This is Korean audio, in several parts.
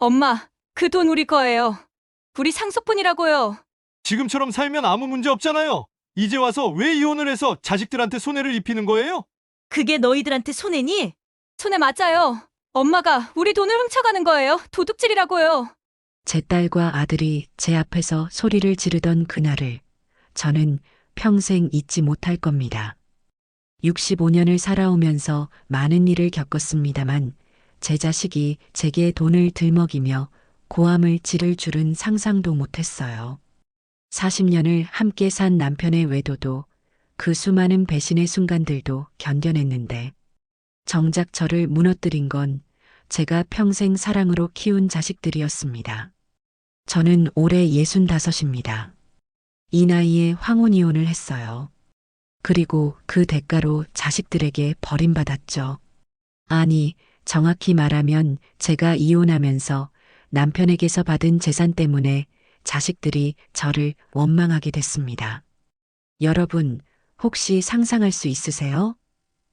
엄마, 그 돈 우리 거예요. 우리 상속분이라고요. 지금처럼 살면 아무 문제 없잖아요. 이제 와서 왜 이혼을 해서 자식들한테 손해를 입히는 거예요? 그게 너희들한테 손해니? 손해 맞아요. 엄마가 우리 돈을 훔쳐가는 거예요. 도둑질이라고요. 제 딸과 아들이 제 앞에서 소리를 지르던 그날을 저는 평생 잊지 못할 겁니다. 65년을 살아오면서 많은 일을 겪었습니다만 제 자식이 제게 돈을 들먹이며 고함을 지를 줄은 상상도 못했어요. 40년을 함께 산 남편의 외도도 그 수많은 배신의 순간들도 견뎌냈는데 정작 저를 무너뜨린 건 제가 평생 사랑으로 키운 자식들이었습니다. 저는 올해 65입니다. 이 나이에 황혼이혼을 했어요. 그리고 그 대가로 자식들에게 버림받았죠. 아니, 정확히 말하면 제가 이혼하면서 남편에게서 받은 재산 때문에 자식들이 저를 원망하게 됐습니다. 여러분, 혹시 상상할 수 있으세요?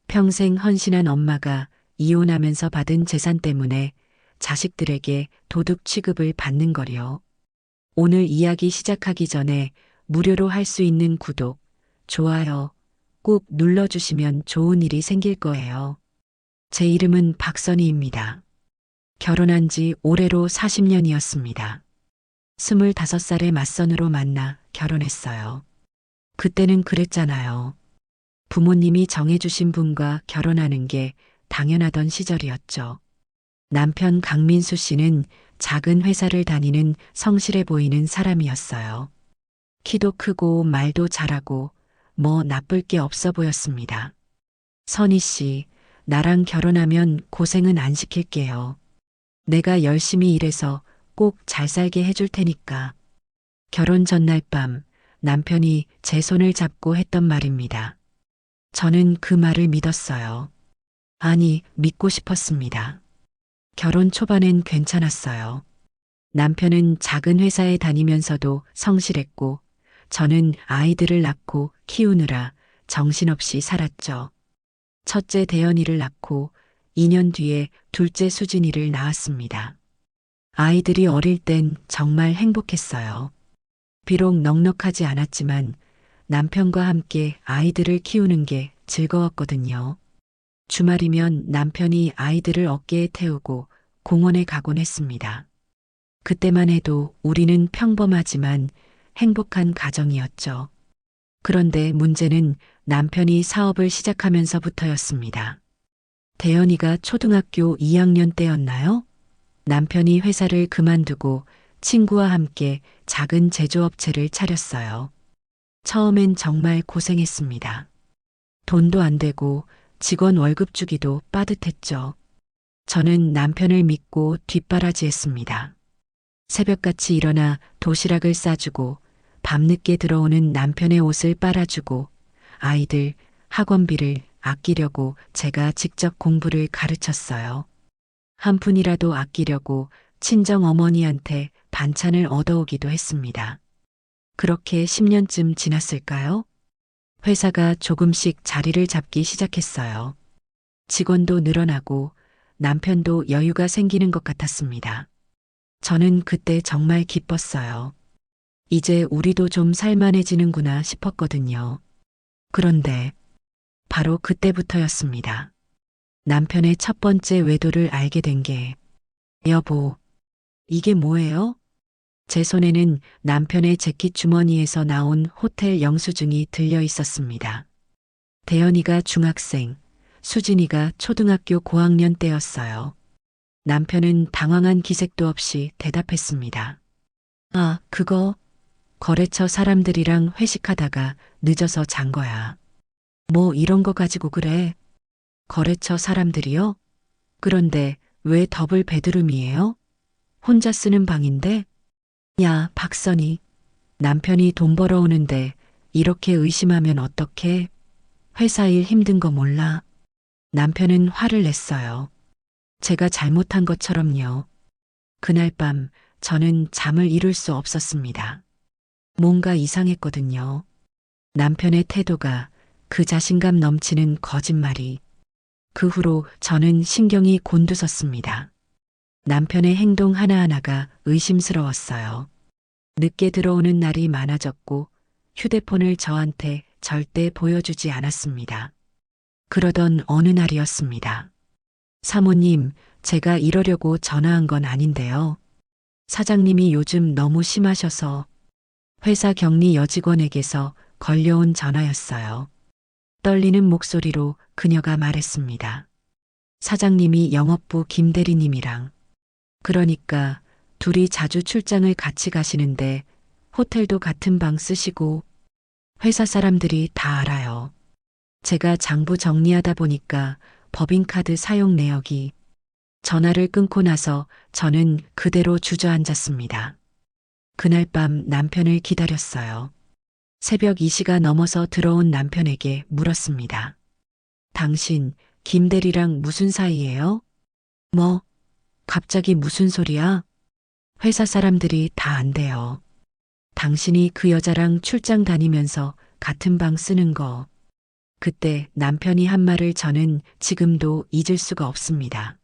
평생 헌신한 엄마가 이혼하면서 받은 재산 때문에 자식들에게 도둑 취급을 받는 거요. 오늘 이야기 시작하기 전에 무료로 할 수 있는 구독, 좋아요 꼭 눌러주시면 좋은 일이 생길 거예요. 제 이름은 박선희입니다. 결혼한 지 올해로 40년이었습니다. 25살의 맞선으로 만나 결혼했어요. 그때는 그랬잖아요. 부모님이 정해주신 분과 결혼하는 게 당연하던 시절이었죠. 남편 강민수 씨는 작은 회사를 다니는 성실해 보이는 사람이었어요. 키도 크고 말도 잘하고 뭐 나쁠 게 없어 보였습니다. 선희 씨, 나랑 결혼하면 고생은 안 시킬게요. 내가 열심히 일해서 꼭 잘 살게 해줄 테니까. 결혼 전날 밤 남편이 제 손을 잡고 했던 말입니다. 저는 그 말을 믿었어요. 아니, 믿고 싶었습니다. 결혼 초반엔 괜찮았어요. 남편은 작은 회사에 다니면서도 성실했고, 저는 아이들을 낳고 키우느라 정신없이 살았죠. 첫째 대연이를 낳고 2년 뒤에 둘째 수진이를 낳았습니다. 아이들이 어릴 땐 정말 행복했어요. 비록 넉넉하지 않았지만 남편과 함께 아이들을 키우는 게 즐거웠거든요. 주말이면 남편이 아이들을 어깨에 태우고 공원에 가곤 했습니다. 그때만 해도 우리는 평범하지만 행복한 가정이었죠. 그런데 문제는 남편이 사업을 시작하면서부터였습니다. 대연이가 초등학교 2학년 때였나요? 남편이 회사를 그만두고 친구와 함께 작은 제조업체를 차렸어요. 처음엔 정말 고생했습니다. 돈도 안 되고 직원 월급 주기도 빠듯했죠. 저는 남편을 믿고 뒷바라지했습니다. 새벽같이 일어나 도시락을 싸주고 밤늦게 들어오는 남편의 옷을 빨아주고 아이들 학원비를 아끼려고 제가 직접 공부를 가르쳤어요. 한 푼이라도 아끼려고 친정 어머니한테 반찬을 얻어오기도 했습니다. 그렇게 10년쯤 지났을까요? 회사가 조금씩 자리를 잡기 시작했어요. 직원도 늘어나고 남편도 여유가 생기는 것 같았습니다. 저는 그때 정말 기뻤어요. 이제 우리도 좀 살만해지는구나 싶었거든요. 그런데 바로 그때부터였습니다. 남편의 첫 번째 외도를 알게 된 게, 여보, 이게 뭐예요? 제 손에는 남편의 재킷 주머니에서 나온 호텔 영수증이 들려 있었습니다. 대연이가 중학생, 수진이가 초등학교 고학년 때였어요. 남편은 당황한 기색도 없이 대답했습니다. 아, 그거 거래처 사람들이랑 회식하다가 늦어서 잔 거야. 뭐 이런 거 가지고 그래? 거래처 사람들이요? 그런데 왜 더블 베드룸이에요? 혼자 쓰는 방인데? 야, 박선희. 남편이 돈 벌어오는데 이렇게 의심하면 어떡해? 회사 일 힘든 거 몰라? 남편은 화를 냈어요. 제가 잘못한 것처럼요. 그날 밤 저는 잠을 이룰 수 없었습니다. 뭔가 이상했거든요. 남편의 태도가, 그 자신감 넘치는 거짓말이. 그 후로 저는 신경이 곤두섰습니다. 남편의 행동 하나하나가 의심스러웠어요. 늦게 들어오는 날이 많아졌고 휴대폰을 저한테 절대 보여주지 않았습니다. 그러던 어느 날이었습니다. 사모님, 제가 이러려고 전화한 건 아닌데요. 사장님이 요즘 너무 심하셔서 회사 격리 여직원에게서 걸려온 전화였어요. 떨리는 목소리로 그녀가 말했습니다. 사장님이 영업부 김 대리님이랑 그러니까 둘이 자주 출장을 같이 가시는데 호텔도 같은 방 쓰시고 회사 사람들이 다 알아요. 제가 장부 정리하다 보니까 법인카드 사용 내역이 전화를 끊고 나서 저는 그대로 주저앉았습니다. 그날 밤 남편을 기다렸어요. 새벽 2시가 넘어서 들어온 남편에게 물었습니다. 당신 김 대리랑 무슨 사이예요? 뭐? 갑자기 무슨 소리야? 회사 사람들이 다 안돼요. 당신이 그 여자랑 출장 다니면서 같은 방 쓰는 거. 그때 남편이 한 말을 저는 지금도 잊을 수가 없습니다.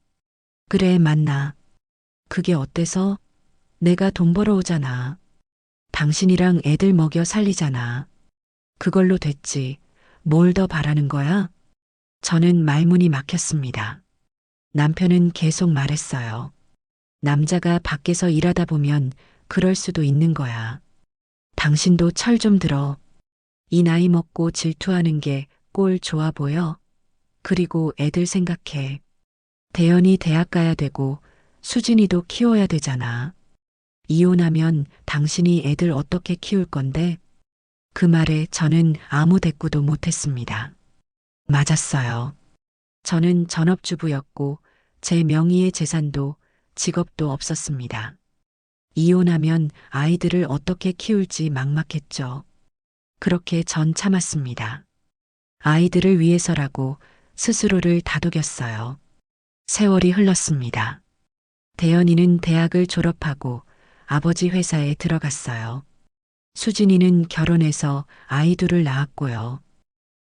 그래, 맞나. 그게 어때서? 내가 돈 벌어오잖아. 당신이랑 애들 먹여 살리잖아. 그걸로 됐지. 뭘 더 바라는 거야? 저는 말문이 막혔습니다. 남편은 계속 말했어요. 남자가 밖에서 일하다 보면 그럴 수도 있는 거야. 당신도 철 좀 들어. 이 나이 먹고 질투하는 게 꼴 좋아 보여? 그리고 애들 생각해. 대연이 대학 가야 되고 수진이도 키워야 되잖아. 이혼하면 당신이 애들 어떻게 키울 건데? 그 말에 저는 아무 대꾸도 못했습니다. 맞았어요. 저는 전업주부였고 제 명의의 재산도 직업도 없었습니다. 이혼하면 아이들을 어떻게 키울지 막막했죠. 그렇게 전 참았습니다. 아이들을 위해서라고 스스로를 다독였어요. 세월이 흘렀습니다. 대연이는 대학을 졸업하고 아버지 회사에 들어갔어요. 수진이는 결혼해서 아이 둘을 낳았고요.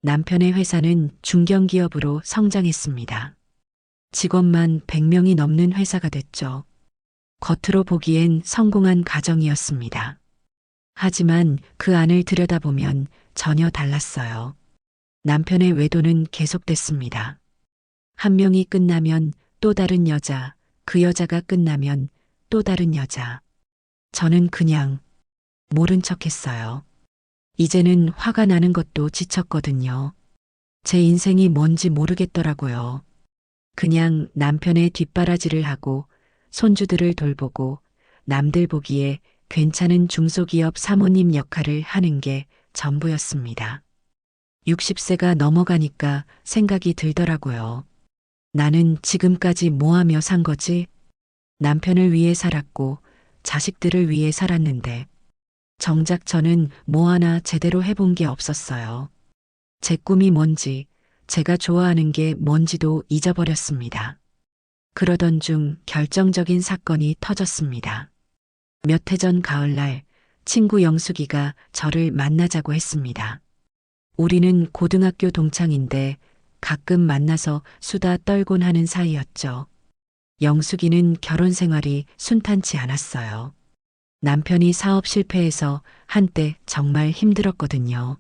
남편의 회사는 중견기업으로 성장했습니다. 직원만 100명이 넘는 회사가 됐죠. 겉으로 보기엔 성공한 가정이었습니다. 하지만 그 안을 들여다보면 전혀 달랐어요. 남편의 외도는 계속됐습니다. 한 명이 끝나면 또 다른 여자, 그 여자가 끝나면 또 다른 여자. 저는 그냥 모른 척 했어요. 이제는 화가 나는 것도 지쳤거든요. 제 인생이 뭔지 모르겠더라고요. 그냥 남편의 뒷바라지를 하고 손주들을 돌보고 남들 보기에 괜찮은 중소기업 사모님 역할을 하는 게 전부였습니다. 60세가 넘어가니까 생각이 들더라고요. 나는 지금까지 뭐 하며 산 거지? 남편을 위해 살았고 자식들을 위해 살았는데 정작 저는 뭐 하나 제대로 해본 게 없었어요. 제 꿈이 뭔지, 제가 좋아하는 게 뭔지도 잊어버렸습니다. 그러던 중 결정적인 사건이 터졌습니다. 몇 해 전 가을날 친구 영숙이가 저를 만나자고 했습니다. 우리는 고등학교 동창인데 가끔 만나서 수다 떨곤 하는 사이였죠. 영숙이는 결혼 생활이 순탄치 않았어요. 남편이 사업 실패해서 한때 정말 힘들었거든요.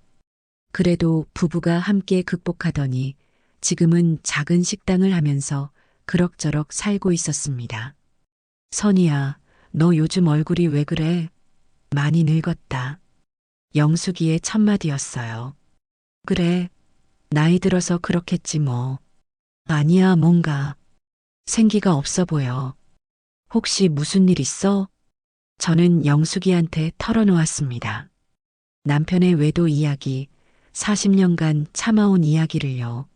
그래도 부부가 함께 극복하더니 지금은 작은 식당을 하면서 그럭저럭 살고 있었습니다. 선이야, 너 요즘 얼굴이 왜 그래? 많이 늙었다. 영숙이의 첫마디였어요. 그래, 나이 들어서 그렇겠지 뭐. 아니야, 뭔가 생기가 없어 보여. 혹시 무슨 일 있어? 저는 영숙이한테 털어놓았습니다. 남편의 외도 이야기, 40년간 참아온 이야기를요.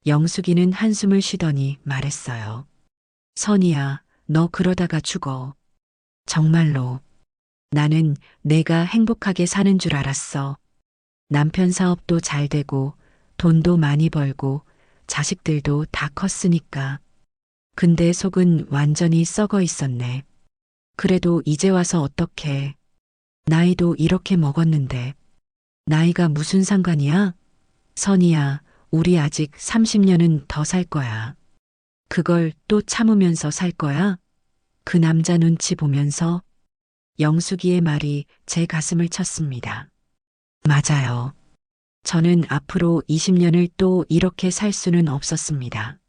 영숙이는 한숨을 쉬더니 말했어요. 선이야, 너 그러다가 죽어. 정말로. 나는 내가 행복하게 사는 줄 알았어. 남편 사업도 잘 되고 돈도 많이 벌고 자식들도 다 컸으니까. 근데 속은 완전히 썩어 있었네. 그래도 이제 와서 어떡해. 나이도 이렇게 먹었는데. 나이가 무슨 상관이야? 선이야, 우리 아직 30년은 더 살 거야. 그걸 또 참으면서 살 거야? 그 남자 눈치 보면서 영숙이의 말이 제 가슴을 쳤습니다. 맞아요. 저는 앞으로 20년을 또 이렇게 살 수는 없었습니다.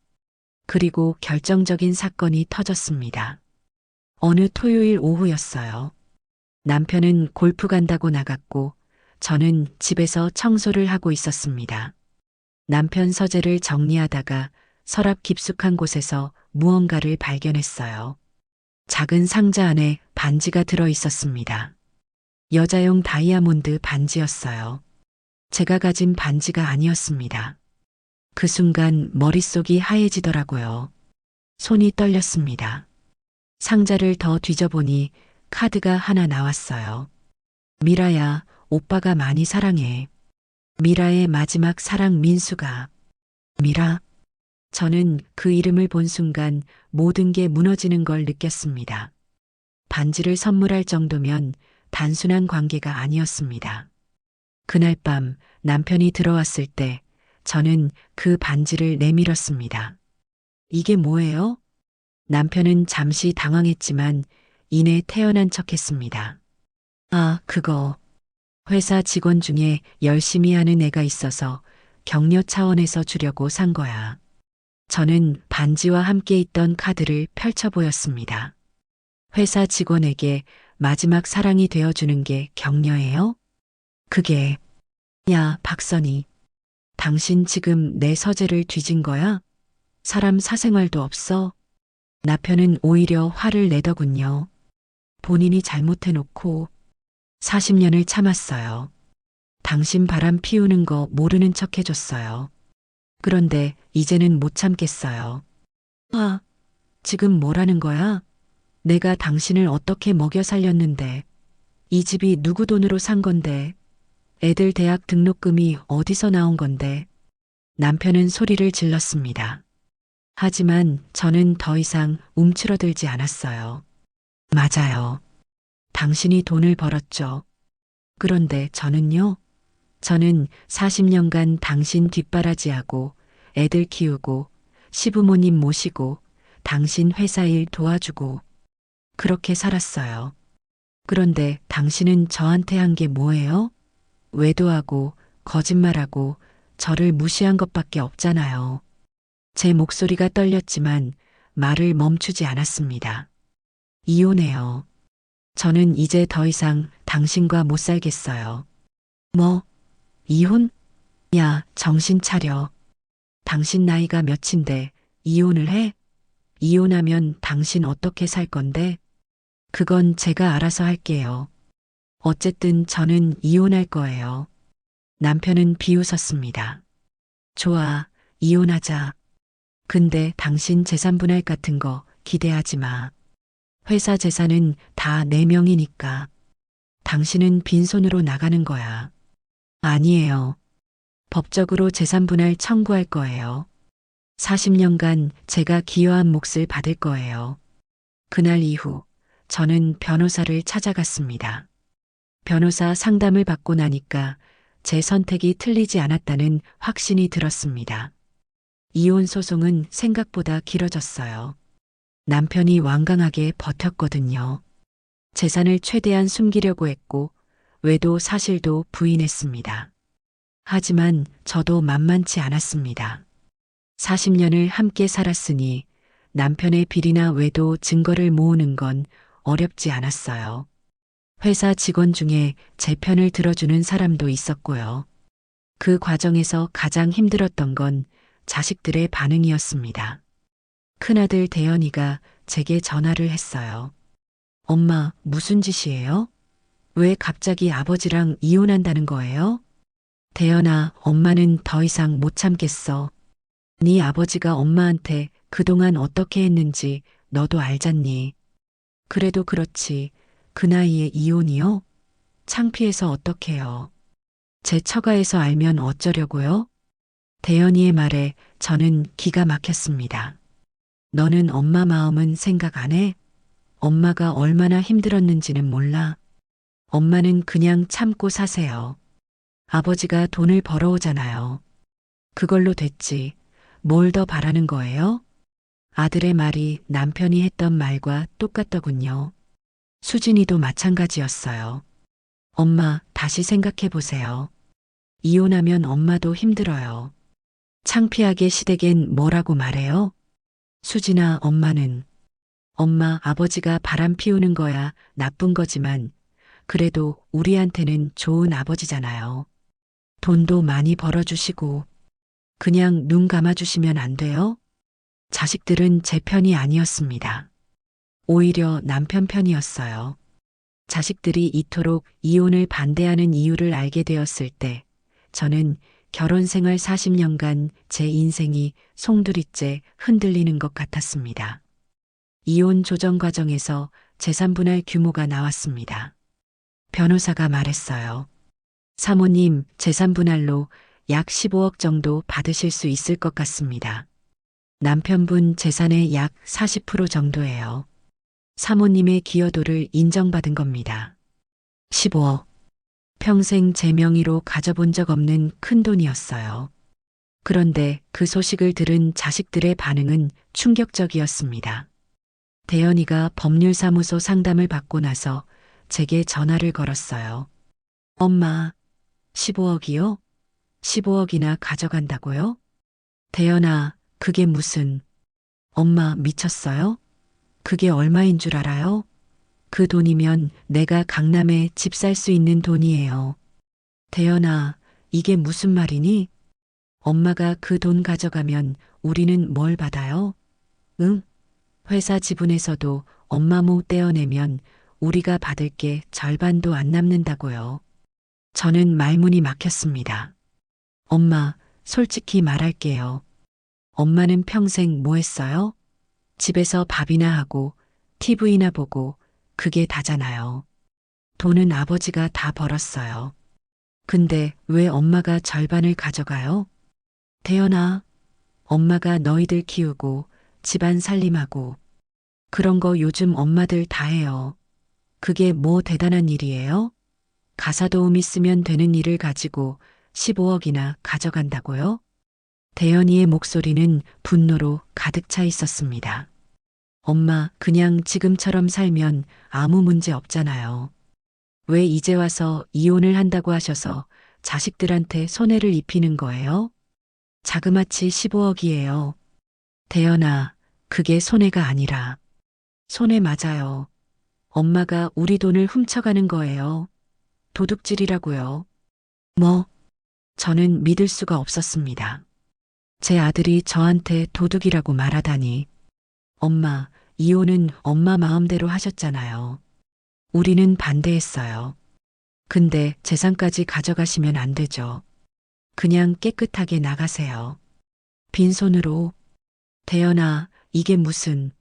그리고 결정적인 사건이 터졌습니다. 어느 토요일 오후였어요. 남편은 골프 간다고 나갔고 저는 집에서 청소를 하고 있었습니다. 남편 서재를 정리하다가 서랍 깊숙한 곳에서 무언가를 발견했어요. 작은 상자 안에 반지가 들어 있었습니다. 여자용 다이아몬드 반지였어요. 제가 가진 반지가 아니었습니다. 그 순간 머릿속이 하얘지더라고요. 손이 떨렸습니다. 상자를 더 뒤져보니 카드가 하나 나왔어요. 미라야, 오빠가 많이 사랑해. 미라의 마지막 사랑 민수가. 미라. 저는 그 이름을 본 순간 모든 게 무너지는 걸 느꼈습니다. 반지를 선물할 정도면 단순한 관계가 아니었습니다. 그날 밤 남편이 들어왔을 때 저는 그 반지를 내밀었습니다. 이게 뭐예요? 남편은 잠시 당황했지만 이내 태연한 척했습니다. 아, 그거. 회사 직원 중에 열심히 하는 애가 있어서 격려 차원에서 주려고 산 거야. 저는 반지와 함께 있던 카드를 펼쳐 보였습니다. 회사 직원에게 마지막 사랑이 되어주는 게 격려예요? 그게, 야, 박선희. 당신 지금 내 서재를 뒤진 거야? 사람 사생활도 없어? 남편은 오히려 화를 내더군요. 본인이 잘못해놓고 40년을 참았어요. 당신 바람 피우는 거 모르는 척 해줬어요. 그런데 이제는 못 참겠어요. 아, 지금 뭐라는 거야? 내가 당신을 어떻게 먹여 살렸는데, 이 집이 누구 돈으로 산 건데, 애들 대학 등록금이 어디서 나온 건데, 남편은 소리를 질렀습니다. 하지만 저는 더 이상 움츠러들지 않았어요. 맞아요. 당신이 돈을 벌었죠. 그런데 저는요? 저는 40년간 당신 뒷바라지하고 애들 키우고 시부모님 모시고 당신 회사 일 도와주고 그렇게 살았어요. 그런데 당신은 저한테 한 게 뭐예요? 외도하고 거짓말하고 저를 무시한 것밖에 없잖아요. 제 목소리가 떨렸지만 말을 멈추지 않았습니다. 이혼해요. 저는 이제 더 이상 당신과 못 살겠어요. 뭐? 이혼? 야, 정신 차려. 당신 나이가 몇인데 이혼을 해? 이혼하면 당신 어떻게 살 건데? 그건 제가 알아서 할게요. 어쨌든 저는 이혼할 거예요. 남편은 비웃었습니다. 좋아, 이혼하자. 근데 당신 재산 분할 같은 거 기대하지 마. 회사 재산은 다 내 명이니까. 당신은 빈손으로 나가는 거야. 아니에요. 법적으로 재산 분할 청구할 거예요. 40년간 제가 기여한 몫을 받을 거예요. 그날 이후 저는 변호사를 찾아갔습니다. 변호사 상담을 받고 나니까 제 선택이 틀리지 않았다는 확신이 들었습니다. 이혼 소송은 생각보다 길어졌어요. 남편이 완강하게 버텼거든요. 재산을 최대한 숨기려고 했고 외도 사실도 부인했습니다. 하지만 저도 만만치 않았습니다. 40년을 함께 살았으니 남편의 비리나 외도 증거를 모으는 건 어렵지 않았어요. 회사 직원 중에 제 편을 들어주는 사람도 있었고요. 그 과정에서 가장 힘들었던 건 자식들의 반응이었습니다. 큰아들 대현이가 제게 전화를 했어요. 엄마, 무슨 짓이에요? 왜 갑자기 아버지랑 이혼한다는 거예요? 대현아, 엄마는 더 이상 못 참겠어. 네 아버지가 엄마한테 그동안 어떻게 했는지 너도 알잖니. 그래도 그렇지. 그 나이에 이혼이요? 창피해서 어떡해요. 제 처가에서 알면 어쩌려고요? 대현이의 말에 저는 기가 막혔습니다. 너는 엄마 마음은 생각 안 해? 엄마가 얼마나 힘들었는지는 몰라. 엄마는 그냥 참고 사세요. 아버지가 돈을 벌어오잖아요. 그걸로 됐지. 뭘 더 바라는 거예요? 아들의 말이 남편이 했던 말과 똑같더군요. 수진이도 마찬가지였어요. 엄마, 다시 생각해 보세요. 이혼하면 엄마도 힘들어요. 창피하게 시댁엔 뭐라고 말해요? 수진아, 엄마, 아버지가 바람 피우는 거야 나쁜 거지만 그래도 우리한테는 좋은 아버지잖아요. 돈도 많이 벌어주시고 그냥 눈 감아주시면 안 돼요? 자식들은 제 편이 아니었습니다. 오히려 남편 편이었어요. 자식들이 이토록 이혼을 반대하는 이유를 알게 되었을 때 저는 결혼 생활 40년간 제 인생이 송두리째 흔들리는 것 같았습니다. 이혼 조정 과정에서 재산 분할 규모가 나왔습니다. 변호사가 말했어요. 사모님, 재산 분할로 약 15억 정도 받으실 수 있을 것 같습니다. 남편분 재산의 약 40% 정도예요. 사모님의 기여도를 인정받은 겁니다. 15억. 평생 제 명의로 가져본 적 없는 큰 돈이었어요. 그런데 그 소식을 들은 자식들의 반응은 충격적이었습니다. 대연이가 법률사무소 상담을 받고 나서 제게 전화를 걸었어요. 엄마, 15억이요? 15억이나 가져간다고요? 대연아, 그게 무슨... 엄마 미쳤어요? 그게 얼마인 줄 알아요? 그 돈이면 내가 강남에 집 살 수 있는 돈이에요. 대연아, 이게 무슨 말이니? 엄마가 그 돈 가져가면 우리는 뭘 받아요? 응? 회사 지분에서도 엄마 모 떼어내면 우리가 받을 게 절반도 안 남는다고요. 저는 말문이 막혔습니다. 엄마, 솔직히 말할게요. 엄마는 평생 뭐 했어요? 집에서 밥이나 하고 TV나 보고 그게 다잖아요. 돈은 아버지가 다 벌었어요. 근데 왜 엄마가 절반을 가져가요? 대연아, 엄마가 너희들 키우고 집안 살림하고 그런 거 요즘 엄마들 다 해요. 그게 뭐 대단한 일이에요? 가사 도우미 쓰면 되는 일을 가지고 15억이나 가져간다고요? 대연이의 목소리는 분노로 가득 차 있었습니다. 엄마, 그냥 지금처럼 살면 아무 문제 없잖아요. 왜 이제 와서 이혼을 한다고 하셔서 자식들한테 손해를 입히는 거예요? 자그마치 15억이에요. 대연아, 그게 손해가 아니라 손해 맞아요. 엄마가 우리 돈을 훔쳐가는 거예요. 도둑질이라고요. 뭐? 저는 믿을 수가 없었습니다. 제 아들이 저한테 도둑이라고 말하다니. 엄마, 이혼은 엄마 마음대로 하셨잖아요. 우리는 반대했어요. 근데 재산까지 가져가시면 안 되죠. 그냥 깨끗하게 나가세요. 빈손으로. 대연아, 이게 무슨...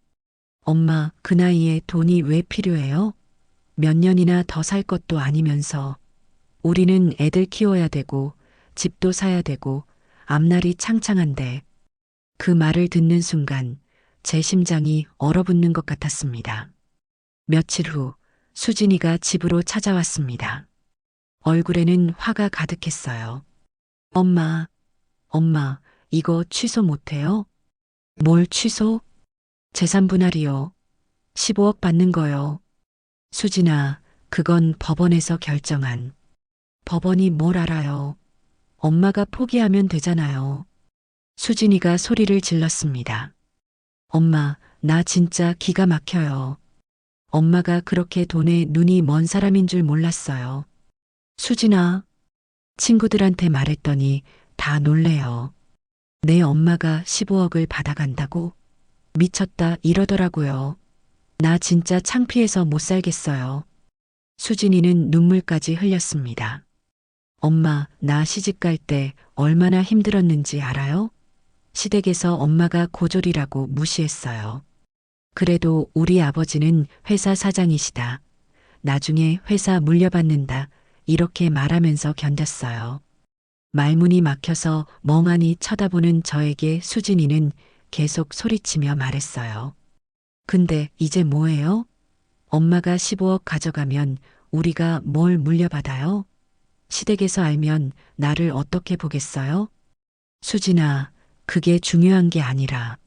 엄마, 그 나이에 돈이 왜 필요해요? 몇 년이나 더 살 것도 아니면서. 우리는 애들 키워야 되고 집도 사야 되고 앞날이 창창한데. 그 말을 듣는 순간 제 심장이 얼어붙는 것 같았습니다. 며칠 후 수진이가 집으로 찾아왔습니다. 얼굴에는 화가 가득했어요. 엄마, 이거 취소 못해요? 뭘 취소? 재산 분할이요. 15억 받는 거요. 수진아, 그건 법원에서 결정한. 법원이 뭘 알아요? 엄마가 포기하면 되잖아요. 수진이가 소리를 질렀습니다. 엄마, 나 진짜 기가 막혀요. 엄마가 그렇게 돈에 눈이 먼 사람인 줄 몰랐어요. 수진아, 친구들한테 말했더니 다 놀래요. 내 엄마가 15억을 받아간다고? 미쳤다 이러더라고요. 나 진짜 창피해서 못 살겠어요. 수진이는 눈물까지 흘렸습니다. 엄마, 나 시집갈 때 얼마나 힘들었는지 알아요? 시댁에서 엄마가 고졸이라고 무시했어요. 그래도 우리 아버지는 회사 사장이시다. 나중에 회사 물려받는다. 이렇게 말하면서 견뎠어요. 말문이 막혀서 멍하니 쳐다보는 저에게 수진이는 계속 소리치며 말했어요. 근데 이제 뭐예요? 엄마가 15억 가져가면 우리가 뭘 물려받아요? 시댁에서 알면 나를 어떻게 보겠어요? 수진아, 그게 중요한 게 아니라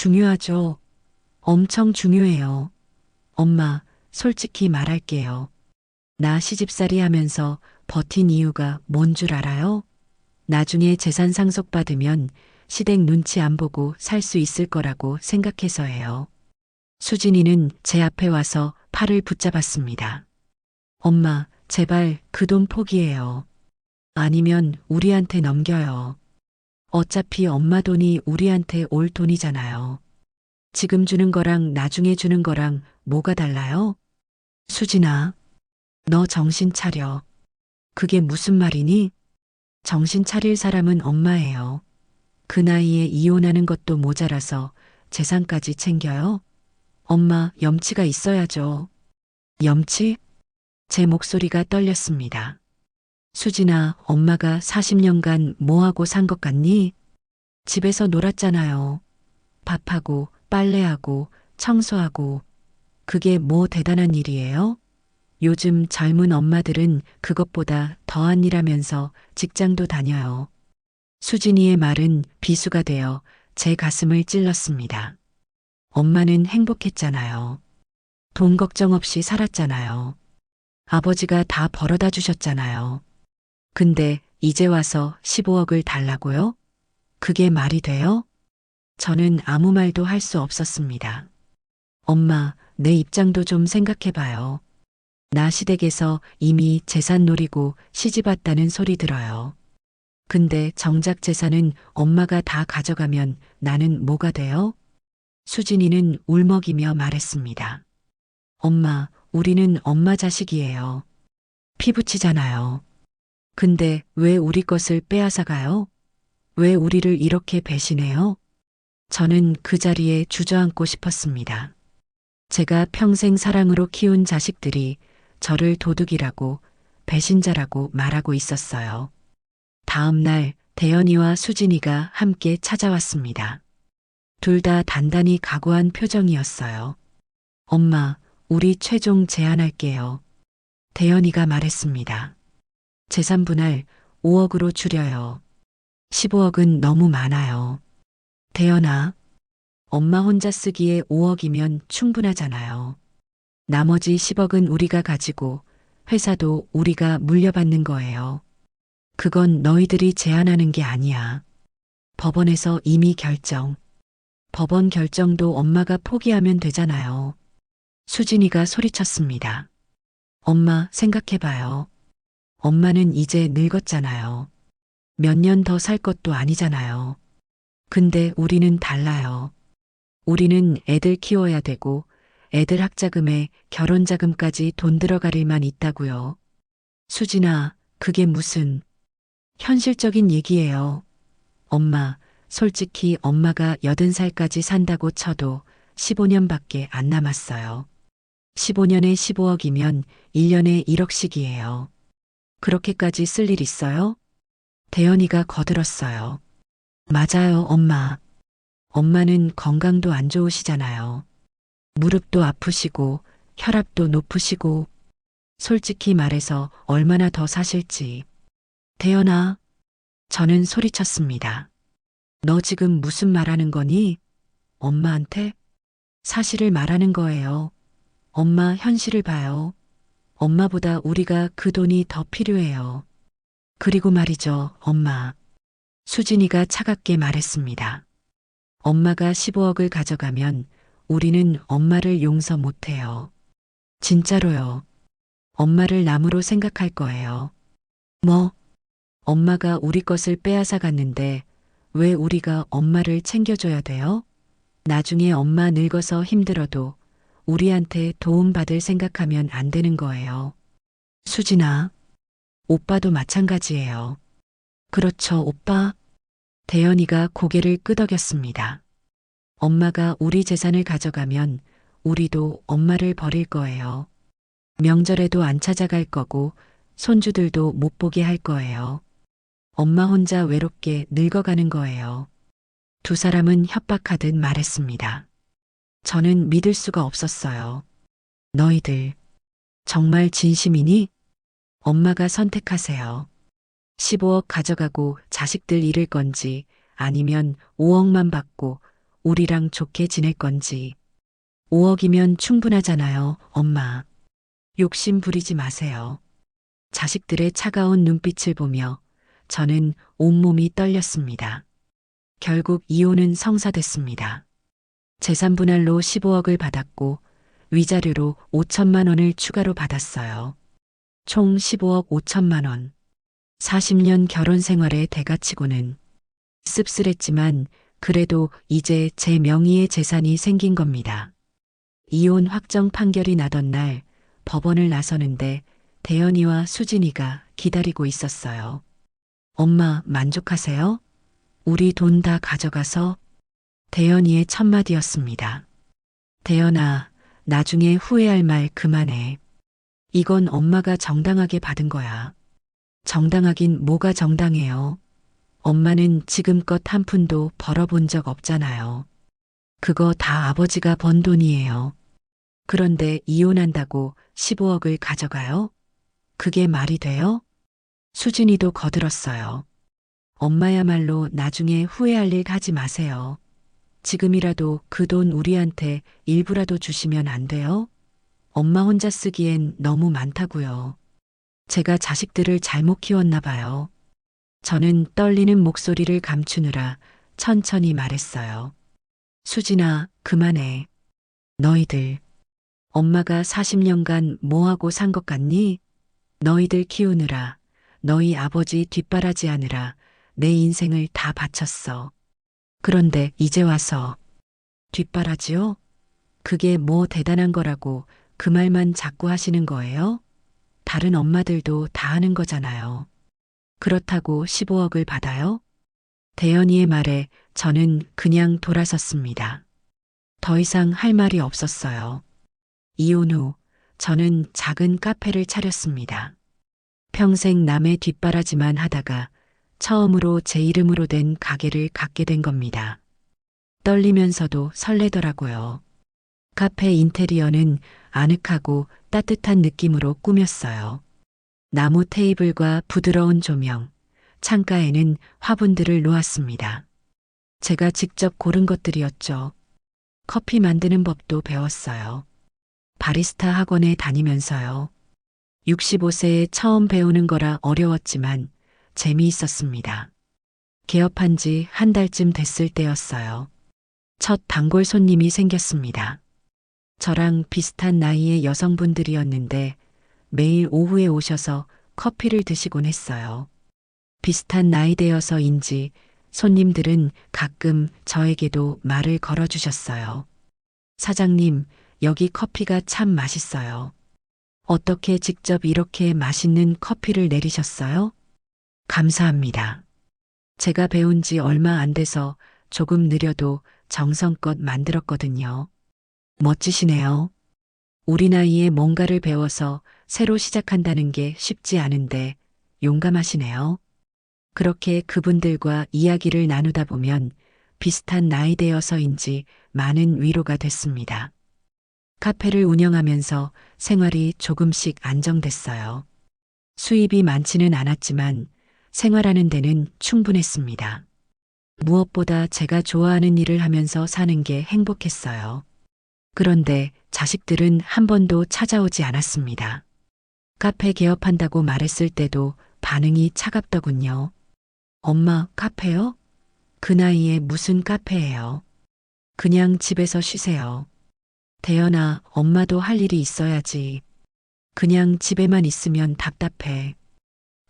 중요하죠. 엄청 중요해요. 엄마, 솔직히 말할게요. 나 시집살이 하면서 버틴 이유가 뭔 줄 알아요? 나중에 재산 상속받으면 시댁 눈치 안 보고 살 수 있을 거라고 생각해서예요. 수진이는 제 앞에 와서 팔을 붙잡았습니다. 엄마, 제발 그 돈 포기해요. 아니면 우리한테 넘겨요. 어차피 엄마 돈이 우리한테 올 돈이잖아요. 지금 주는 거랑 나중에 주는 거랑 뭐가 달라요? 수진아, 너 정신 차려. 그게 무슨 말이니? 정신 차릴 사람은 엄마예요. 그 나이에 이혼하는 것도 모자라서 재산까지 챙겨요? 엄마, 염치가 있어야죠. 염치? 제 목소리가 떨렸습니다. 수진아, 엄마가 40년간 뭐하고 산 것 같니? 집에서 놀았잖아요. 밥하고, 빨래하고, 청소하고. 그게 뭐 대단한 일이에요? 요즘 젊은 엄마들은 그것보다 더한 일하면서 직장도 다녀요. 수진이의 말은 비수가 되어 제 가슴을 찔렀습니다. 엄마는 행복했잖아요. 돈 걱정 없이 살았잖아요. 아버지가 다 벌어다 주셨잖아요. 근데 이제 와서 15억을 달라고요? 그게 말이 돼요? 저는 아무 말도 할 수 없었습니다. 엄마, 내 입장도 좀 생각해봐요. 나 시댁에서 이미 재산 노리고 시집 왔다는 소리 들어요. 근데 정작 재산은 엄마가 다 가져가면 나는 뭐가 돼요? 수진이는 울먹이며 말했습니다. 엄마, 우리는 엄마 자식이에요. 피부치잖아요. 근데 왜 우리 것을 빼앗아 가요? 왜 우리를 이렇게 배신해요? 저는 그 자리에 주저앉고 싶었습니다. 제가 평생 사랑으로 키운 자식들이 저를 도둑이라고 배신자라고 말하고 있었어요. 다음 날 대연이와 수진이가 함께 찾아왔습니다. 둘 다 단단히 각오한 표정이었어요. 엄마, 우리 최종 제안할게요. 대연이가 말했습니다. 재산 분할 5억으로 줄여요. 15억은 너무 많아요. 대연아, 엄마 혼자 쓰기에 5억이면 충분하잖아요. 나머지 10억은 우리가 가지고 회사도 우리가 물려받는 거예요. 그건 너희들이 제안하는 게 아니야. 법원에서 이미 결정. 법원 결정도 엄마가 포기하면 되잖아요. 수진이가 소리쳤습니다. 엄마, 생각해봐요. 엄마는 이제 늙었잖아요. 몇 년 더 살 것도 아니잖아요. 근데 우리는 달라요. 우리는 애들 키워야 되고 애들 학자금에 결혼자금까지 돈 들어갈 일만 있다고요. 수진아, 그게 무슨 현실적인 얘기예요. 엄마, 솔직히 엄마가 80살까지 산다고 쳐도 15년밖에 안 남았어요. 15년에 15억이면 1년에 1억씩이에요. 그렇게까지 쓸 일 있어요? 대연이가 거들었어요. 맞아요, 엄마. 엄마는 건강도 안 좋으시잖아요. 무릎도 아프시고 혈압도 높으시고 솔직히 말해서 얼마나 더 사실지. 대연아, 저는 소리쳤습니다. 너 지금 무슨 말하는 거니? 엄마한테? 사실을 말하는 거예요. 엄마 현실을 봐요. 엄마보다 우리가 그 돈이 더 필요해요. 그리고 말이죠, 엄마. 수진이가 차갑게 말했습니다. 엄마가 15억을 가져가면 우리는 엄마를 용서 못해요. 진짜로요. 엄마를 남으로 생각할 거예요. 뭐? 엄마가 우리 것을 빼앗아 갔는데 왜 우리가 엄마를 챙겨줘야 돼요? 나중에 엄마 늙어서 힘들어도 우리한테 도움받을 생각하면 안 되는 거예요. 수진아, 오빠도 마찬가지예요. 그렇죠, 오빠? 대연이가 고개를 끄덕였습니다. 엄마가 우리 재산을 가져가면 우리도 엄마를 버릴 거예요. 명절에도 안 찾아갈 거고 손주들도 못 보게 할 거예요. 엄마 혼자 외롭게 늙어가는 거예요. 두 사람은 협박하듯 말했습니다. 저는 믿을 수가 없었어요. 너희들 정말 진심이니? 엄마가 선택하세요. 15억 가져가고 자식들 잃을 건지 아니면 5억만 받고 우리랑 좋게 지낼 건지. 5억이면 충분하잖아요, 엄마. 욕심 부리지 마세요. 자식들의 차가운 눈빛을 보며 저는 온몸이 떨렸습니다. 결국 이혼은 성사됐습니다. 재산 분할로 15억을 받았고 위자료로 5천만 원을 추가로 받았어요. 총 15억 5천만 원. 40년 결혼 생활의 대가치고는 씁쓸했지만 그래도 이제 제 명의의 재산이 생긴 겁니다. 이혼 확정 판결이 나던 날 법원을 나서는데 대연이와 수진이가 기다리고 있었어요. 엄마 만족하세요? 우리 돈 다 가져가서. 대연이의 첫마디였습니다. 대연아, 나중에 후회할 말 그만해. 이건 엄마가 정당하게 받은 거야. 정당하긴 뭐가 정당해요. 엄마는 지금껏 한 푼도 벌어본 적 없잖아요. 그거 다 아버지가 번 돈이에요. 그런데 이혼한다고 15억을 가져가요? 그게 말이 돼요? 수진이도 거들었어요. 엄마야말로 나중에 후회할 일 하지 마세요. 지금이라도 그 돈 우리한테 일부라도 주시면 안 돼요? 엄마 혼자 쓰기엔 너무 많다고요. 제가 자식들을 잘못 키웠나 봐요. 저는 떨리는 목소리를 감추느라 천천히 말했어요. 수진아, 그만해. 너희들. 엄마가 40년간 뭐하고 산 것 같니? 너희들 키우느라, 너희 아버지 뒷바라지하느라 내 인생을 다 바쳤어. 그런데 이제 와서 뒷바라지요? 그게 뭐 대단한 거라고 그 말만 자꾸 하시는 거예요? 다른 엄마들도 다 하는 거잖아요. 그렇다고 15억을 받아요? 대연이의 말에 저는 그냥 돌아섰습니다. 더 이상 할 말이 없었어요. 이혼 후 저는 작은 카페를 차렸습니다. 평생 남의 뒷바라지만 하다가 처음으로 제 이름으로 된 가게를 갖게 된 겁니다. 떨리면서도 설레더라고요. 카페 인테리어는 아늑하고 따뜻한 느낌으로 꾸몄어요. 나무 테이블과 부드러운 조명, 창가에는 화분들을 놓았습니다. 제가 직접 고른 것들이었죠. 커피 만드는 법도 배웠어요. 바리스타 학원에 다니면서요. 65세에 처음 배우는 거라 어려웠지만 재미있었습니다. 개업한 지 한 달쯤 됐을 때였어요. 첫 단골 손님이 생겼습니다. 저랑 비슷한 나이의 여성분들이었는데 매일 오후에 오셔서 커피를 드시곤 했어요. 비슷한 나이대여서인지 손님들은 가끔 저에게도 말을 걸어주셨어요. 사장님, 여기 커피가 참 맛있어요. 어떻게 직접 이렇게 맛있는 커피를 내리셨어요? 감사합니다. 제가 배운 지 얼마 안 돼서 조금 느려도 정성껏 만들었거든요. 멋지시네요. 우리 나이에 뭔가를 배워서 새로 시작한다는 게 쉽지 않은데 용감하시네요. 그렇게 그분들과 이야기를 나누다 보면 비슷한 나이대여서인지 많은 위로가 됐습니다. 카페를 운영하면서 생활이 조금씩 안정됐어요. 수입이 많지는 않았지만 생활하는 데는 충분했습니다. 무엇보다 제가 좋아하는 일을 하면서 사는 게 행복했어요. 그런데 자식들은 한 번도 찾아오지 않았습니다. 카페 개업한다고 말했을 때도 반응이 차갑더군요. 엄마, 카페요? 그 나이에 무슨 카페예요? 그냥 집에서 쉬세요. 대연아, 엄마도 할 일이 있어야지. 그냥 집에만 있으면 답답해.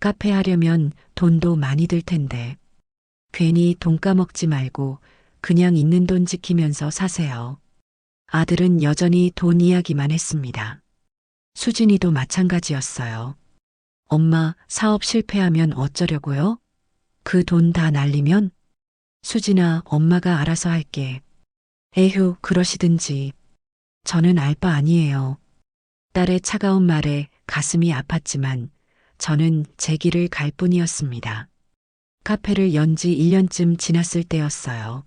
카페 하려면 돈도 많이 들 텐데. 괜히 돈 까먹지 말고 그냥 있는 돈 지키면서 사세요. 아들은 여전히 돈 이야기만 했습니다. 수진이도 마찬가지였어요. 엄마, 사업 실패하면 어쩌려고요? 그 돈 다 날리면? 수진아, 엄마가 알아서 할게. 에휴, 그러시든지. 저는 알 바 아니에요. 딸의 차가운 말에 가슴이 아팠지만 저는 제 길을 갈 뿐이었습니다. 카페를 연 지 1년쯤 지났을 때였어요.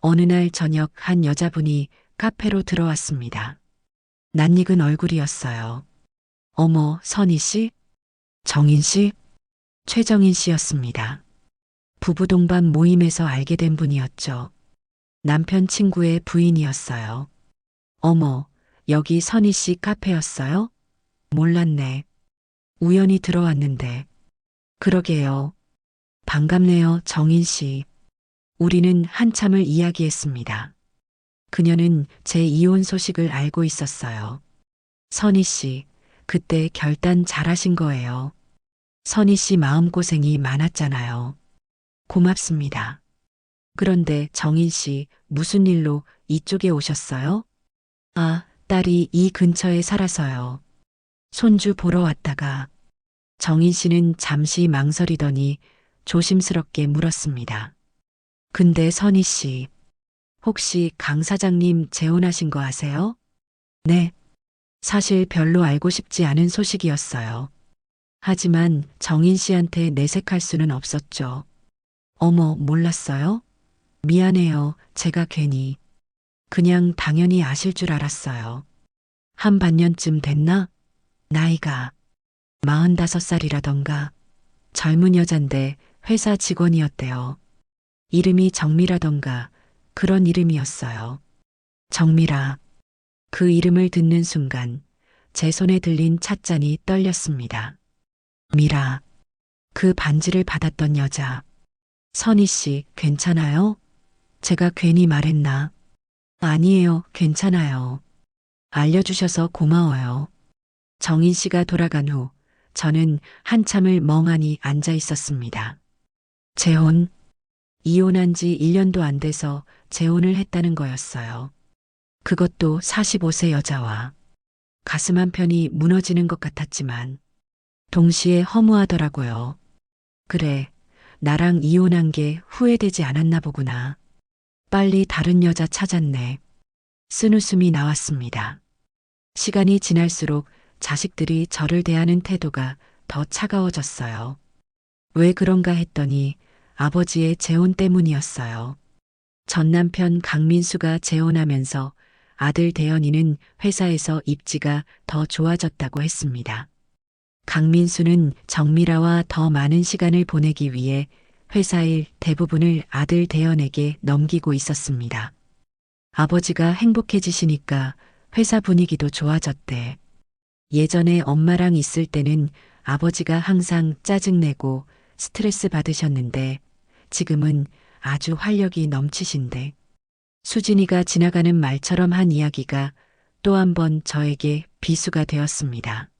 어느 날 저녁 한 여자분이 카페로 들어왔습니다. 낯익은 얼굴이었어요. 어머, 선희 씨? 정인 씨? 최정인 씨였습니다. 부부 동반 모임에서 알게 된 분이었죠. 남편 친구의 부인이었어요. 어머, 여기 선희 씨 카페였어요? 몰랐네. 우연히 들어왔는데. 그러게요. 반갑네요, 정인 씨. 우리는 한참을 이야기했습니다. 그녀는 제 이혼 소식을 알고 있었어요. 선희 씨, 그때 결단 잘하신 거예요. 선희 씨 마음고생이 많았잖아요. 고맙습니다. 그런데 정인 씨, 무슨 일로 이쪽에 오셨어요? 아, 딸이 이 근처에 살아서요. 손주 보러 왔다가 정인 씨는 잠시 망설이더니 조심스럽게 물었습니다. 근데 선희 씨, 혹시 강 사장님 재혼하신 거 아세요? 네. 사실 별로 알고 싶지 않은 소식이었어요. 하지만 정인 씨한테 내색할 수는 없었죠. 어머, 몰랐어요? 미안해요. 제가 괜히. 그냥 당연히 아실 줄 알았어요. 한 반년쯤 됐나? 나이가 45살이라던가. 젊은 여잔데 회사 직원이었대요. 이름이 정미라던가 그런 이름이었어요. 정미라. 그 이름을 듣는 순간 제 손에 들린 찻잔이 떨렸습니다. 미라. 그 반지를 받았던 여자. 선희 씨, 괜찮아요? 제가 괜히 말했나? 아니에요, 괜찮아요. 알려주셔서 고마워요. 정인 씨가 돌아간 후 저는 한참을 멍하니 앉아 있었습니다. 재혼? 이혼한 지 1년도 안 돼서 재혼을 했다는 거였어요. 그것도 45세 여자와. 가슴 한편이 무너지는 것 같았지만 동시에 허무하더라고요. 그래, 나랑 이혼한 게 후회되지 않았나 보구나. 빨리 다른 여자 찾았네. 쓴웃음이 나왔습니다. 시간이 지날수록 자식들이 저를 대하는 태도가 더 차가워졌어요. 왜 그런가 했더니 아버지의 재혼 때문이었어요. 전 남편 강민수가 재혼하면서 아들 대현이는 회사에서 입지가 더 좋아졌다고 했습니다. 강민수는 정미라와 더 많은 시간을 보내기 위해 회사 일 대부분을 아들 대현에게 넘기고 있었습니다. 아버지가 행복해지시니까 회사 분위기도 좋아졌대. 예전에 엄마랑 있을 때는 아버지가 항상 짜증내고 스트레스 받으셨는데 지금은 아주 활력이 넘치신데. 수진이가 지나가는 말처럼 한 이야기가 또 한 번 저에게 비수가 되었습니다.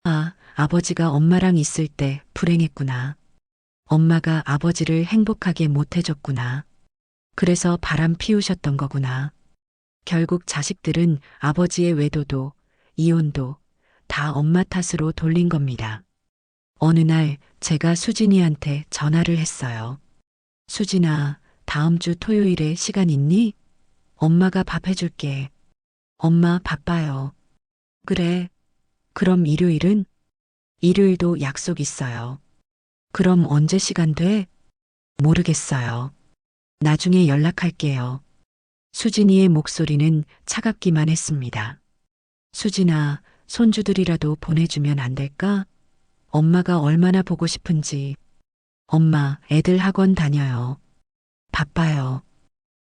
아, 아버지가 엄마랑 있을 때 불행했구나. 엄마가 아버지를 행복하게 못해줬구나. 그래서 바람 피우셨던 거구나. 결국 자식들은 아버지의 외도도 이혼도 다 엄마 탓으로 돌린 겁니다. 어느 날 제가 수진이한테 전화를 했어요. 수진아, 다음 주 토요일에 시간 있니? 엄마가 밥 해줄게. 엄마 바빠요. 그래. 그럼 일요일은? 일요일도 약속 있어요. 그럼 언제 시간 돼? 모르겠어요. 나중에 연락할게요. 수진이의 목소리는 차갑기만 했습니다. 수진아, 손주들이라도 보내주면 안 될까? 엄마가 얼마나 보고 싶은지. 엄마, 애들 학원 다녀요. 바빠요.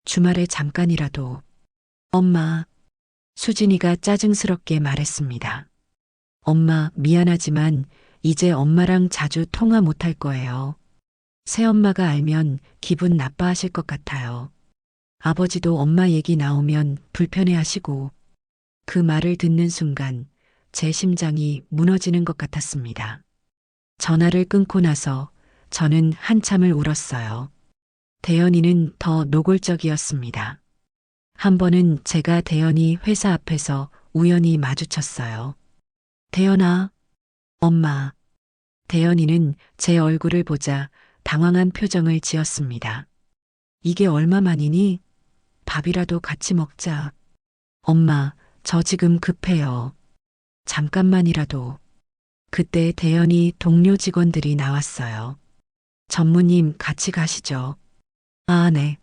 주말에 잠깐이라도. 엄마. 수진이가 짜증스럽게 말했습니다. 엄마, 미안하지만 이제 엄마랑 자주 통화 못할 거예요. 새엄마가 알면 기분 나빠하실 것 같아요. 아버지도 엄마 얘기 나오면 불편해하시고. 그 말을 듣는 순간 제 심장이 무너지는 것 같았습니다. 전화를 끊고 나서 저는 한참을 울었어요. 대현이는 더 노골적이었습니다. 한 번은 제가 대현이 회사 앞에서 우연히 마주쳤어요. 대현아, 엄마. 대현이는 제 얼굴을 보자 당황한 표정을 지었습니다. 이게 얼마만이니? 밥이라도 같이 먹자. 엄마, 저 지금 급해요. 잠깐만이라도. 그때 대현이 동료 직원들이 나왔어요. 전무님 같이 가시죠. 아, 네.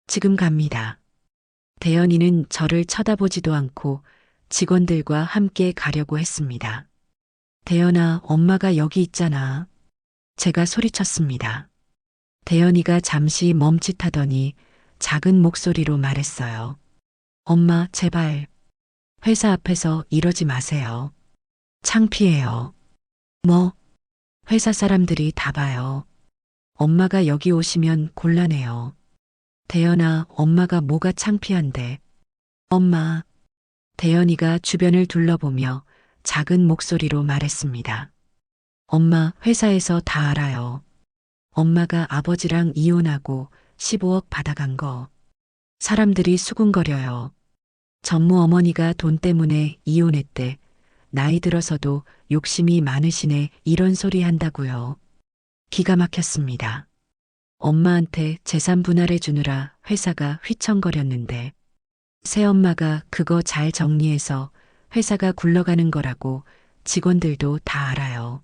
지금 갑니다. 대현이는 저를 쳐다보지도 않고 직원들과 함께 가려고 했습니다. 대현아, 엄마가 여기 있잖아. 제가 소리쳤습니다. 대현이가 잠시 멈칫하더니 작은 목소리로 말했어요. 엄마, 제발. 회사 앞에서 이러지 마세요. 창피해요. 뭐? 회사 사람들이 다 봐요. 엄마가 여기 오시면 곤란해요. 대연아, 엄마가 뭐가 창피한데. 엄마. 대연이가 주변을 둘러보며 작은 목소리로 말했습니다. 엄마, 회사에서 다 알아요. 엄마가 아버지랑 이혼하고 15억 받아간 거. 사람들이 수군거려요. 전무 어머니가 돈 때문에 이혼했대. 나이 들어서도 욕심이 많으시네. 이런 소리 한다고요. 기가 막혔습니다. 엄마한테 재산 분할해 주느라 회사가 휘청거렸는데 새엄마가 그거 잘 정리해서 회사가 굴러가는 거라고 직원들도 다 알아요.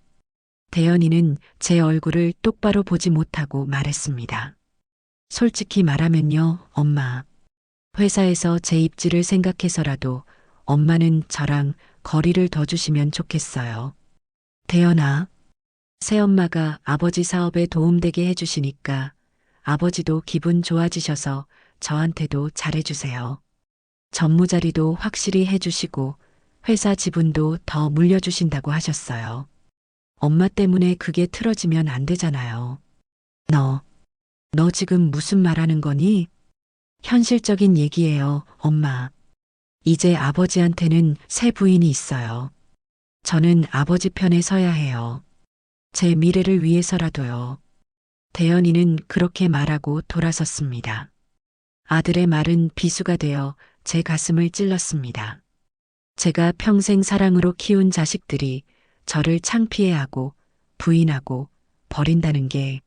대연이는 제 얼굴을 똑바로 보지 못하고 말했습니다. 솔직히 말하면요, 엄마. 회사에서 제 입지를 생각해서라도 엄마는 저랑 거리를 더 주시면 좋겠어요. 대연아, 새엄마가 아버지 사업에 도움되게 해주시니까 아버지도 기분 좋아지셔서 저한테도 잘해주세요. 전무자리도 확실히 해주시고 회사 지분도 더 물려주신다고 하셨어요. 엄마 때문에 그게 틀어지면 안 되잖아요. 너 지금 무슨 말하는 거니? 현실적인 얘기예요, 엄마. 이제 아버지한테는 새 부인이 있어요. 저는 아버지 편에 서야 해요. 제 미래를 위해서라도요. 대연이는 그렇게 말하고 돌아섰습니다. 아들의 말은 비수가 되어 제 가슴을 찔렀습니다. 제가 평생 사랑으로 키운 자식들이 저를 창피해하고 부인하고 버린다는 게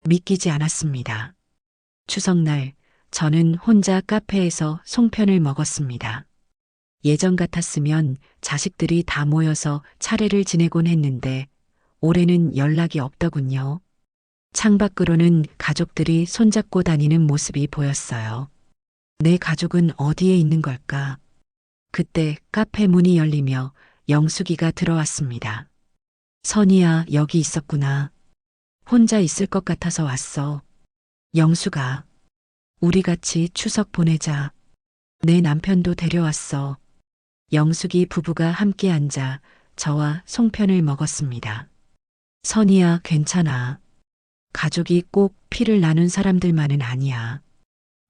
믿기지 않았습니다. 추석날 저는 혼자 카페에서 송편을 먹었습니다. 예전 같았으면 자식들이 다 모여서 차례를 지내곤 했는데 올해는 연락이 없더군요. 창밖으로는 가족들이 손잡고 다니는 모습이 보였어요. 내 가족은 어디에 있는 걸까? 그때 카페 문이 열리며 영숙이가 들어왔습니다. 선이야, 여기 있었구나. 혼자 있을 것 같아서 왔어. 영숙아, 우리 같이 추석 보내자. 내 남편도 데려왔어. 영숙이 부부가 함께 앉아 저와 송편을 먹었습니다. 선이야, 괜찮아. 가족이 꼭 피를 나눈 사람들만은 아니야.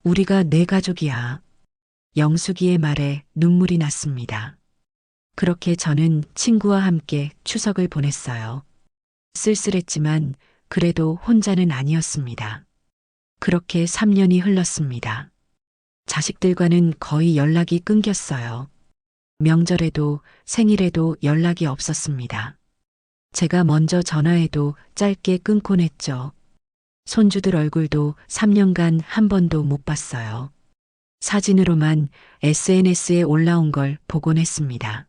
우리가 내 가족이야. 영숙이의 말에 눈물이 났습니다. 그렇게 저는 친구와 함께 추석을 보냈어요. 쓸쓸했지만 그래도 혼자는 아니었습니다. 그렇게 3년이 흘렀습니다. 자식들과는 거의 연락이 끊겼어요. 명절에도 생일에도 연락이 없었습니다. 제가 먼저 전화해도 짧게 끊곤 했죠. 손주들 얼굴도 3년간 한 번도 못 봤어요. 사진으로만 SNS에 올라온 걸 보곤 했습니다.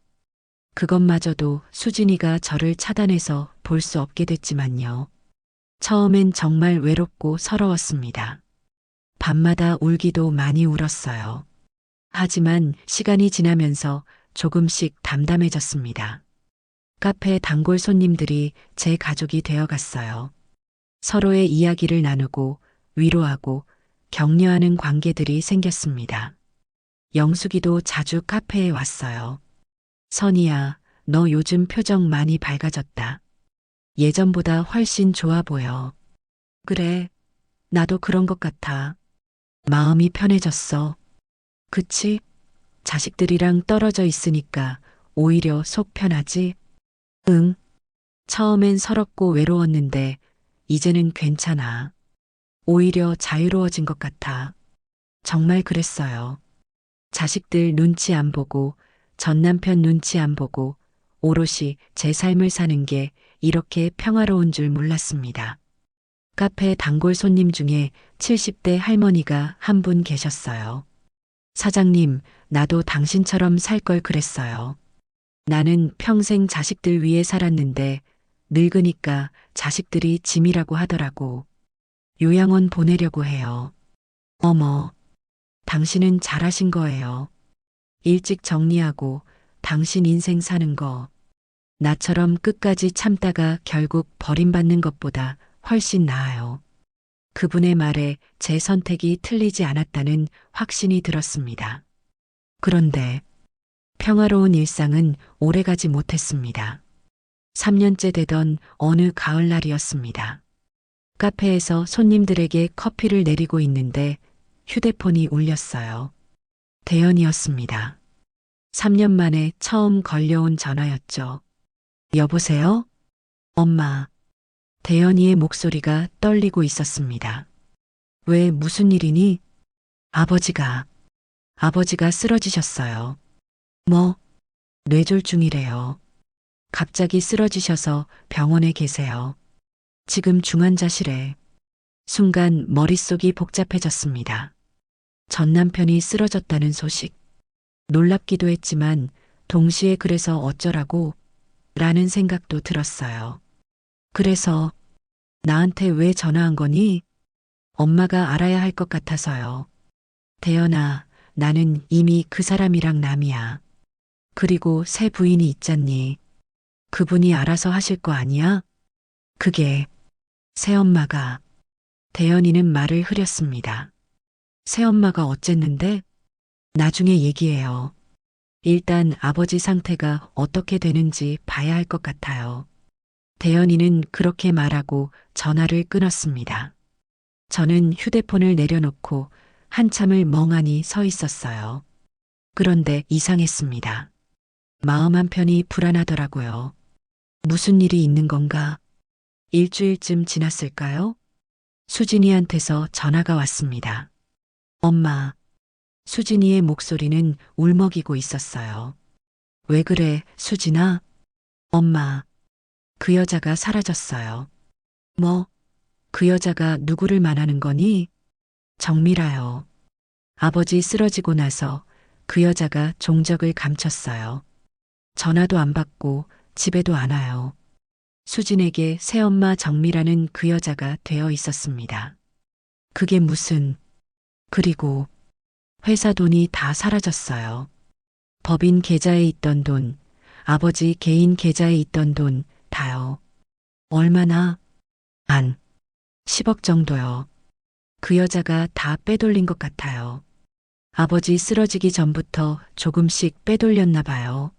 그것마저도 수진이가 저를 차단해서 볼 수 없게 됐지만요. 처음엔 정말 외롭고 서러웠습니다. 밤마다 울기도 많이 울었어요. 하지만 시간이 지나면서 조금씩 담담해졌습니다. 카페 단골 손님들이 제 가족이 되어갔어요. 서로의 이야기를 나누고 위로하고 격려하는 관계들이 생겼습니다. 영숙이도 자주 카페에 왔어요. 선이야, 너 요즘 표정 많이 밝아졌다. 예전보다 훨씬 좋아 보여. 그래, 나도 그런 것 같아. 마음이 편해졌어. 그치? 자식들이랑 떨어져 있으니까 오히려 속 편하지? 응. 처음엔 서럽고 외로웠는데 이제는 괜찮아. 오히려 자유로워진 것 같아. 정말 그랬어요. 자식들 눈치 안 보고 전 남편 눈치 안 보고 오롯이 제 삶을 사는 게 이렇게 평화로운 줄 몰랐습니다. 카페 단골 손님 중에 70대 할머니가 한 분 계셨어요. 사장님, 나도 당신처럼 살 걸 그랬어요. 나는 평생 자식들 위해 살았는데 늙으니까 자식들이 짐이라고 하더라고. 요양원 보내려고 해요. 어머, 당신은 잘하신 거예요. 일찍 정리하고 당신 인생 사는 거. 나처럼 끝까지 참다가 결국 버림받는 것보다 훨씬 나아요. 그분의 말에 제 선택이 틀리지 않았다는 확신이 들었습니다. 그런데 평화로운 일상은 오래가지 못했습니다. 3년째 되던 어느 가을날이었습니다. 카페에서 손님들에게 커피를 내리고 있는데 휴대폰이 울렸어요. 대연이었습니다. 3년 만에 처음 걸려온 전화였죠. 여보세요? 엄마. 대연이의 목소리가 떨리고 있었습니다. 왜 무슨 일이니? 아버지가 쓰러지셨어요. 뭐? 뇌졸중이래요. 갑자기 쓰러지셔서 병원에 계세요. 지금 중환자실에. 순간 머릿속이 복잡해졌습니다. 전 남편이 쓰러졌다는 소식. 놀랍기도 했지만 동시에 그래서 어쩌라고? 라는 생각도 들었어요. 그래서 나한테 왜 전화한 거니? 엄마가 알아야 할 것 같아서요. 대연아, 나는 이미 그 사람이랑 남이야. 그리고 새 부인이 있잖니. 그분이 알아서 하실 거 아니야? 그게 새엄마가. 대연이는 말을 흐렸습니다. 새엄마가 어쨌는데? 나중에 얘기해요. 일단 아버지 상태가 어떻게 되는지 봐야 할 것 같아요. 대연이는 그렇게 말하고 전화를 끊었습니다. 저는 휴대폰을 내려놓고 한참을 멍하니 서 있었어요. 그런데 이상했습니다. 마음 한편이 불안하더라고요. 무슨 일이 있는 건가? 일주일쯤 지났을까요? 수진이한테서 전화가 왔습니다. 엄마. 수진이의 목소리는 울먹이고 있었어요. 왜 그래, 수진아? 엄마. 그 여자가 사라졌어요. 뭐? 그 여자가 누구를 말하는 거니? 정미라요. 아버지 쓰러지고 나서 그 여자가 종적을 감췄어요. 전화도 안 받고 집에도 안 와요. 수진에게 새엄마 정미라는 그 여자가 되어 있었습니다. 그게 무슨... 그리고 회사 돈이 다 사라졌어요. 법인 계좌에 있던 돈, 아버지 개인 계좌에 있던 돈 다요. 얼마나? 한 10억 정도요. 그 여자가 다 빼돌린 것 같아요. 아버지 쓰러지기 전부터 조금씩 빼돌렸나 봐요.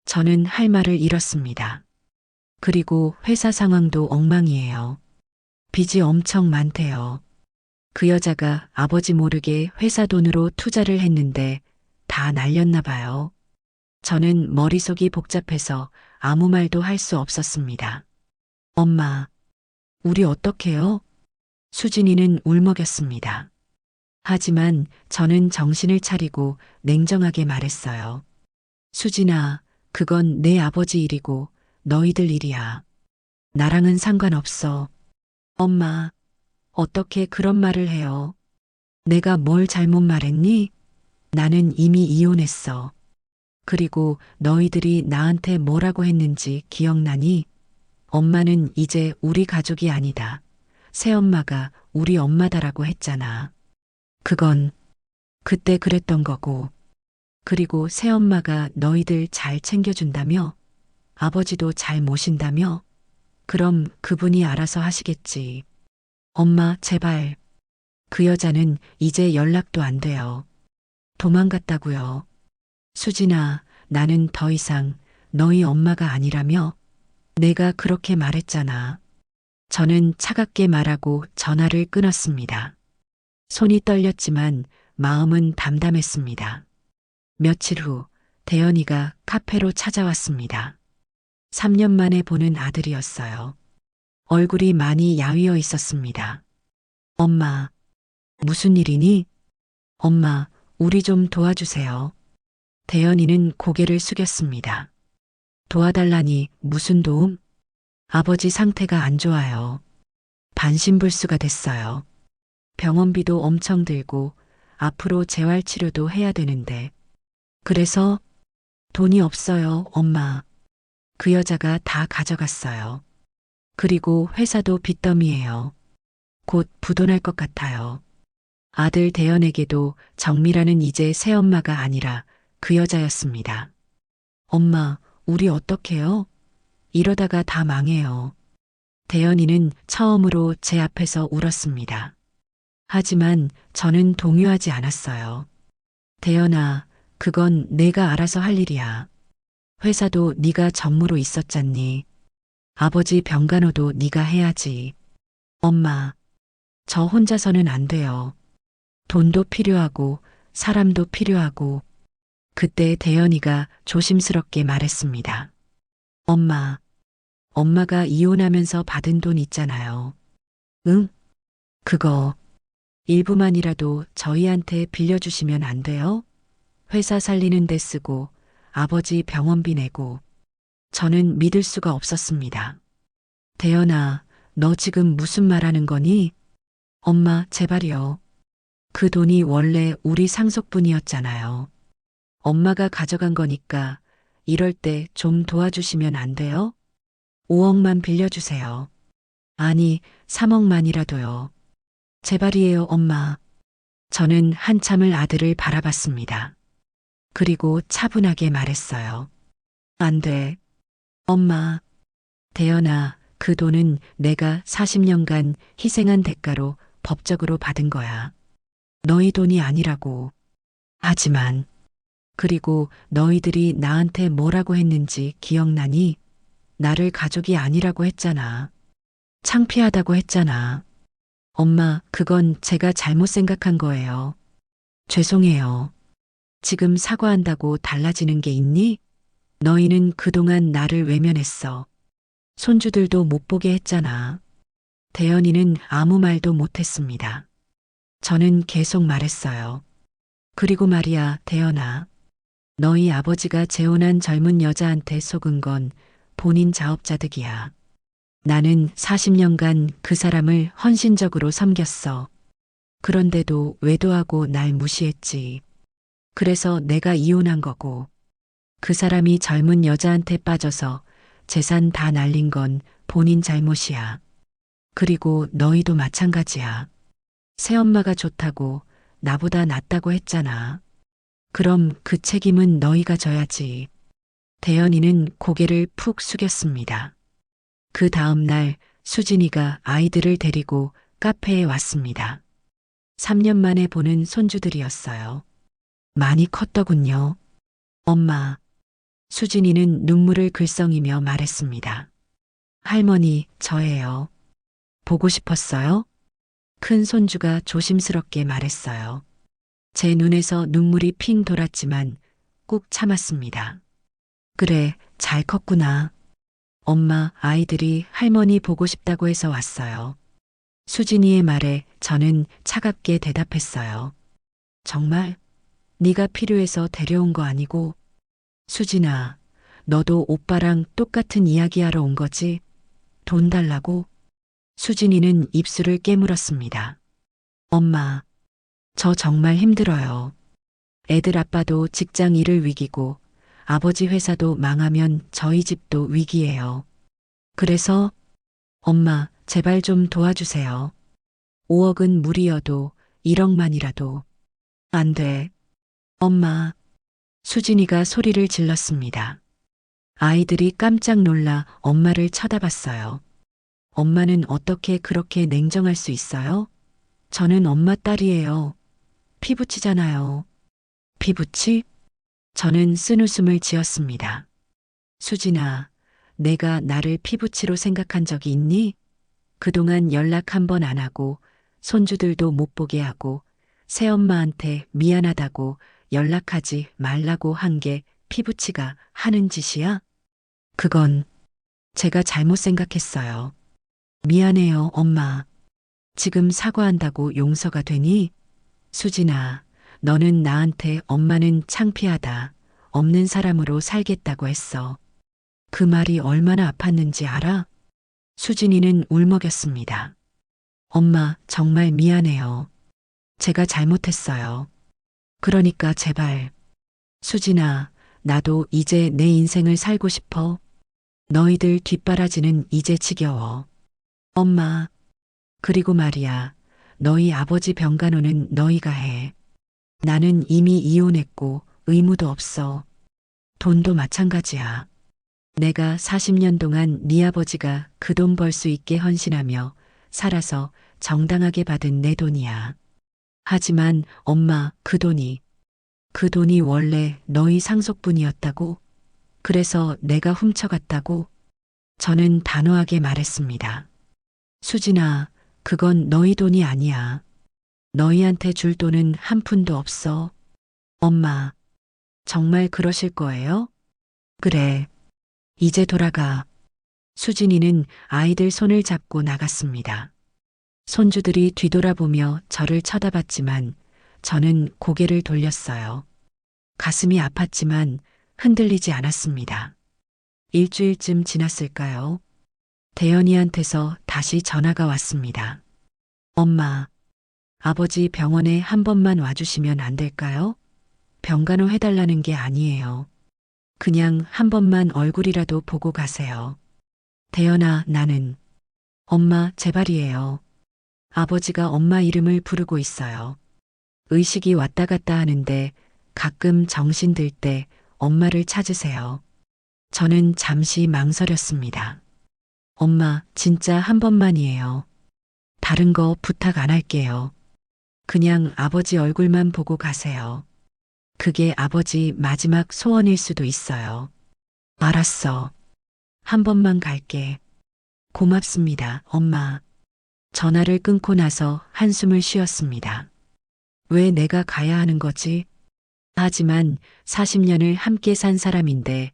저는 할 말을 잃었습니다. 그리고 회사 상황도 엉망이에요. 빚이 엄청 많대요. 그 여자가 아버지 모르게 회사 돈으로 투자를 했는데 다 날렸나 봐요. 저는 머릿속이 복잡해서 아무 말도 할 수 없었습니다. 엄마, 우리 어떡해요? 수진이는 울먹였습니다. 하지만 저는 정신을 차리고 냉정하게 말했어요. 수진아, 그건 내 아버지 일이고 너희들 일이야. 나랑은 상관없어. 엄마, 어떻게 그런 말을 해요? 내가 뭘 잘못 말했니? 나는 이미 이혼했어. 그리고 너희들이 나한테 뭐라고 했는지 기억나니? 엄마는 이제 우리 가족이 아니다. 새엄마가 우리 엄마다라고 했잖아. 그건 그때 그랬던 거고. 그리고 새엄마가 너희들 잘 챙겨준다며? 아버지도 잘 모신다며? 그럼 그분이 알아서 하시겠지. 엄마, 제발. 그 여자는 이제 연락도 안 돼요. 도망갔다고요. 수진아, 나는 더 이상 너희 엄마가 아니라며? 내가 그렇게 말했잖아. 저는 차갑게 말하고 전화를 끊었습니다. 손이 떨렸지만 마음은 담담했습니다. 며칠 후 대연이가 카페로 찾아왔습니다. 3년 만에 보는 아들이었어요. 얼굴이 많이 야위어 있었습니다. 엄마, 무슨 일이니? 엄마, 우리 좀 도와주세요. 대연이는 고개를 숙였습니다. 도와달라니 무슨 도움? 아버지 상태가 안 좋아요. 반신불수가 됐어요. 병원비도 엄청 들고 앞으로 재활치료도 해야 되는데. 그래서 돈이 없어요, 엄마. 그 여자가 다 가져갔어요. 그리고 회사도 빚더미예요. 곧 부도날 것 같아요. 아들 대연에게도 정미라는 이제 새엄마가 아니라 그 여자였습니다. 엄마, 우리 어떡해요? 이러다가 다 망해요. 대연이는 처음으로 제 앞에서 울었습니다. 하지만 저는 동요하지 않았어요. 대연아, 그건 내가 알아서 할 일이야. 회사도 네가 전무로 있었잖니. 아버지 병간호도 네가 해야지. 엄마, 저 혼자서는 안 돼요. 돈도 필요하고 사람도 필요하고. 그때 대연이가 조심스럽게 말했습니다. 엄마가 이혼하면서 받은 돈 있잖아요. 응? 그거 일부만이라도 저희한테 빌려주시면 안 돼요? 회사 살리는 데 쓰고 아버지 병원비 내고. 저는 믿을 수가 없었습니다. 대연아, 너 지금 무슨 말 하는 거니? 엄마, 제발이요. 그 돈이 원래 우리 상속분이었잖아요. 엄마가 가져간 거니까 이럴 때 좀 도와주시면 안 돼요? 5억만 빌려주세요. 아니, 3억만이라도요. 제발이에요, 엄마. 저는 한참을 아들을 바라봤습니다. 그리고 차분하게 말했어요. 안 돼. 엄마. 대연아, 그 돈은 내가 40년간 희생한 대가로 법적으로 받은 거야. 너희 돈이 아니라고. 하지만, 그리고 너희들이 나한테 뭐라고 했는지 기억나니? 나를 가족이 아니라고 했잖아. 창피하다고 했잖아. 엄마, 그건 제가 잘못 생각한 거예요. 죄송해요. 지금 사과한다고 달라지는 게 있니? 너희는 그동안 나를 외면했어. 손주들도 못 보게 했잖아. 대연이는 아무 말도 못했습니다. 저는 계속 말했어요. 그리고 말이야, 대연아. 너희 아버지가 재혼한 젊은 여자한테 속은 건 본인 자업자득이야. 나는 40년간 그 사람을 헌신적으로 섬겼어. 그런데도 외도하고 날 무시했지. 그래서 내가 이혼한 거고. 그 사람이 젊은 여자한테 빠져서 재산 다 날린 건 본인 잘못이야. 그리고 너희도 마찬가지야. 새엄마가 좋다고 나보다 낫다고 했잖아. 그럼 그 책임은 너희가 져야지. 대연이는 고개를 푹 숙였습니다. 그 다음 날 수진이가 아이들을 데리고 카페에 왔습니다. 3년 만에 보는 손주들이었어요. 많이 컸더군요. 엄마. 수진이는 눈물을 글썽이며 말했습니다. 할머니, 저예요. 보고 싶었어요? 큰 손주가 조심스럽게 말했어요. 제 눈에서 눈물이 핑 돌았지만 꾹 참았습니다. 그래, 잘 컸구나. 엄마, 아이들이 할머니 보고 싶다고 해서 왔어요. 수진이의 말에 저는 차갑게 대답했어요. 정말? 네가 필요해서 데려온 거 아니고? 수진아, 너도 오빠랑 똑같은 이야기하러 온 거지? 돈 달라고? 수진이는 입술을 깨물었습니다. 엄마, 저 정말 힘들어요. 애들 아빠도 직장 일을 위기고 아버지 회사도 망하면 저희 집도 위기예요. 그래서 엄마, 제발 좀 도와주세요. 5억은 무리여도 1억만이라도. 안 돼. 엄마. 수진이가 소리를 질렀습니다. 아이들이 깜짝 놀라 엄마를 쳐다봤어요. 엄마는 어떻게 그렇게 냉정할 수 있어요? 저는 엄마 딸이에요. 피부치잖아요. 피부치? 저는 쓴웃음을 지었습니다. 수진아, 내가 나를 피부치로 생각한 적이 있니? 그동안 연락 한 번 안 하고 손주들도 못 보게 하고 새엄마한테 미안하다고 연락하지 말라고 한 게 피부치가 하는 짓이야? 그건 제가 잘못 생각했어요. 미안해요, 엄마. 지금 사과한다고 용서가 되니? 수진아, 너는 나한테 엄마는 창피하다, 없는 사람으로 살겠다고 했어. 그 말이 얼마나 아팠는지 알아? 수진이는 울먹였습니다. 엄마, 정말 미안해요. 제가 잘못했어요. 그러니까 제발. 수진아, 나도 이제 내 인생을 살고 싶어. 너희들 뒷바라지는 이제 지겨워. 엄마. 그리고 말이야, 너희 아버지 병간호는 너희가 해. 나는 이미 이혼했고 의무도 없어. 돈도 마찬가지야. 내가 40년 동안 네 아버지가 그 돈 벌 수 있게 헌신하며 살아서 정당하게 받은 내 돈이야. 하지만 엄마, 그 돈이 원래 너희 상속분이었다고? 그래서 내가 훔쳐갔다고? 저는 단호하게 말했습니다. 수진아, 그건 너희 돈이 아니야. 너희한테 줄 돈은 한 푼도 없어. 엄마, 정말 그러실 거예요? 그래. 이제 돌아가. 수진이는 아이들 손을 잡고 나갔습니다. 손주들이 뒤돌아보며 저를 쳐다봤지만 저는 고개를 돌렸어요. 가슴이 아팠지만 흔들리지 않았습니다. 일주일쯤 지났을까요? 대연이한테서 다시 전화가 왔습니다. 엄마, 아버지 병원에 한 번만 와주시면 안 될까요? 병간호 해달라는 게 아니에요. 그냥 한 번만 얼굴이라도 보고 가세요. 대연아, 나는. 엄마, 제발이에요. 아버지가 엄마 이름을 부르고 있어요. 의식이 왔다 갔다 하는데 가끔 정신 들 때 엄마를 찾으세요. 저는 잠시 망설였습니다. 엄마, 진짜 한 번만이에요. 다른 거 부탁 안 할게요. 그냥 아버지 얼굴만 보고 가세요. 그게 아버지 마지막 소원일 수도 있어요. 알았어. 한 번만 갈게. 고맙습니다, 엄마. 전화를 끊고 나서 한숨을 쉬었습니다. 왜 내가 가야 하는 거지? 하지만 40년을 함께 산 사람인데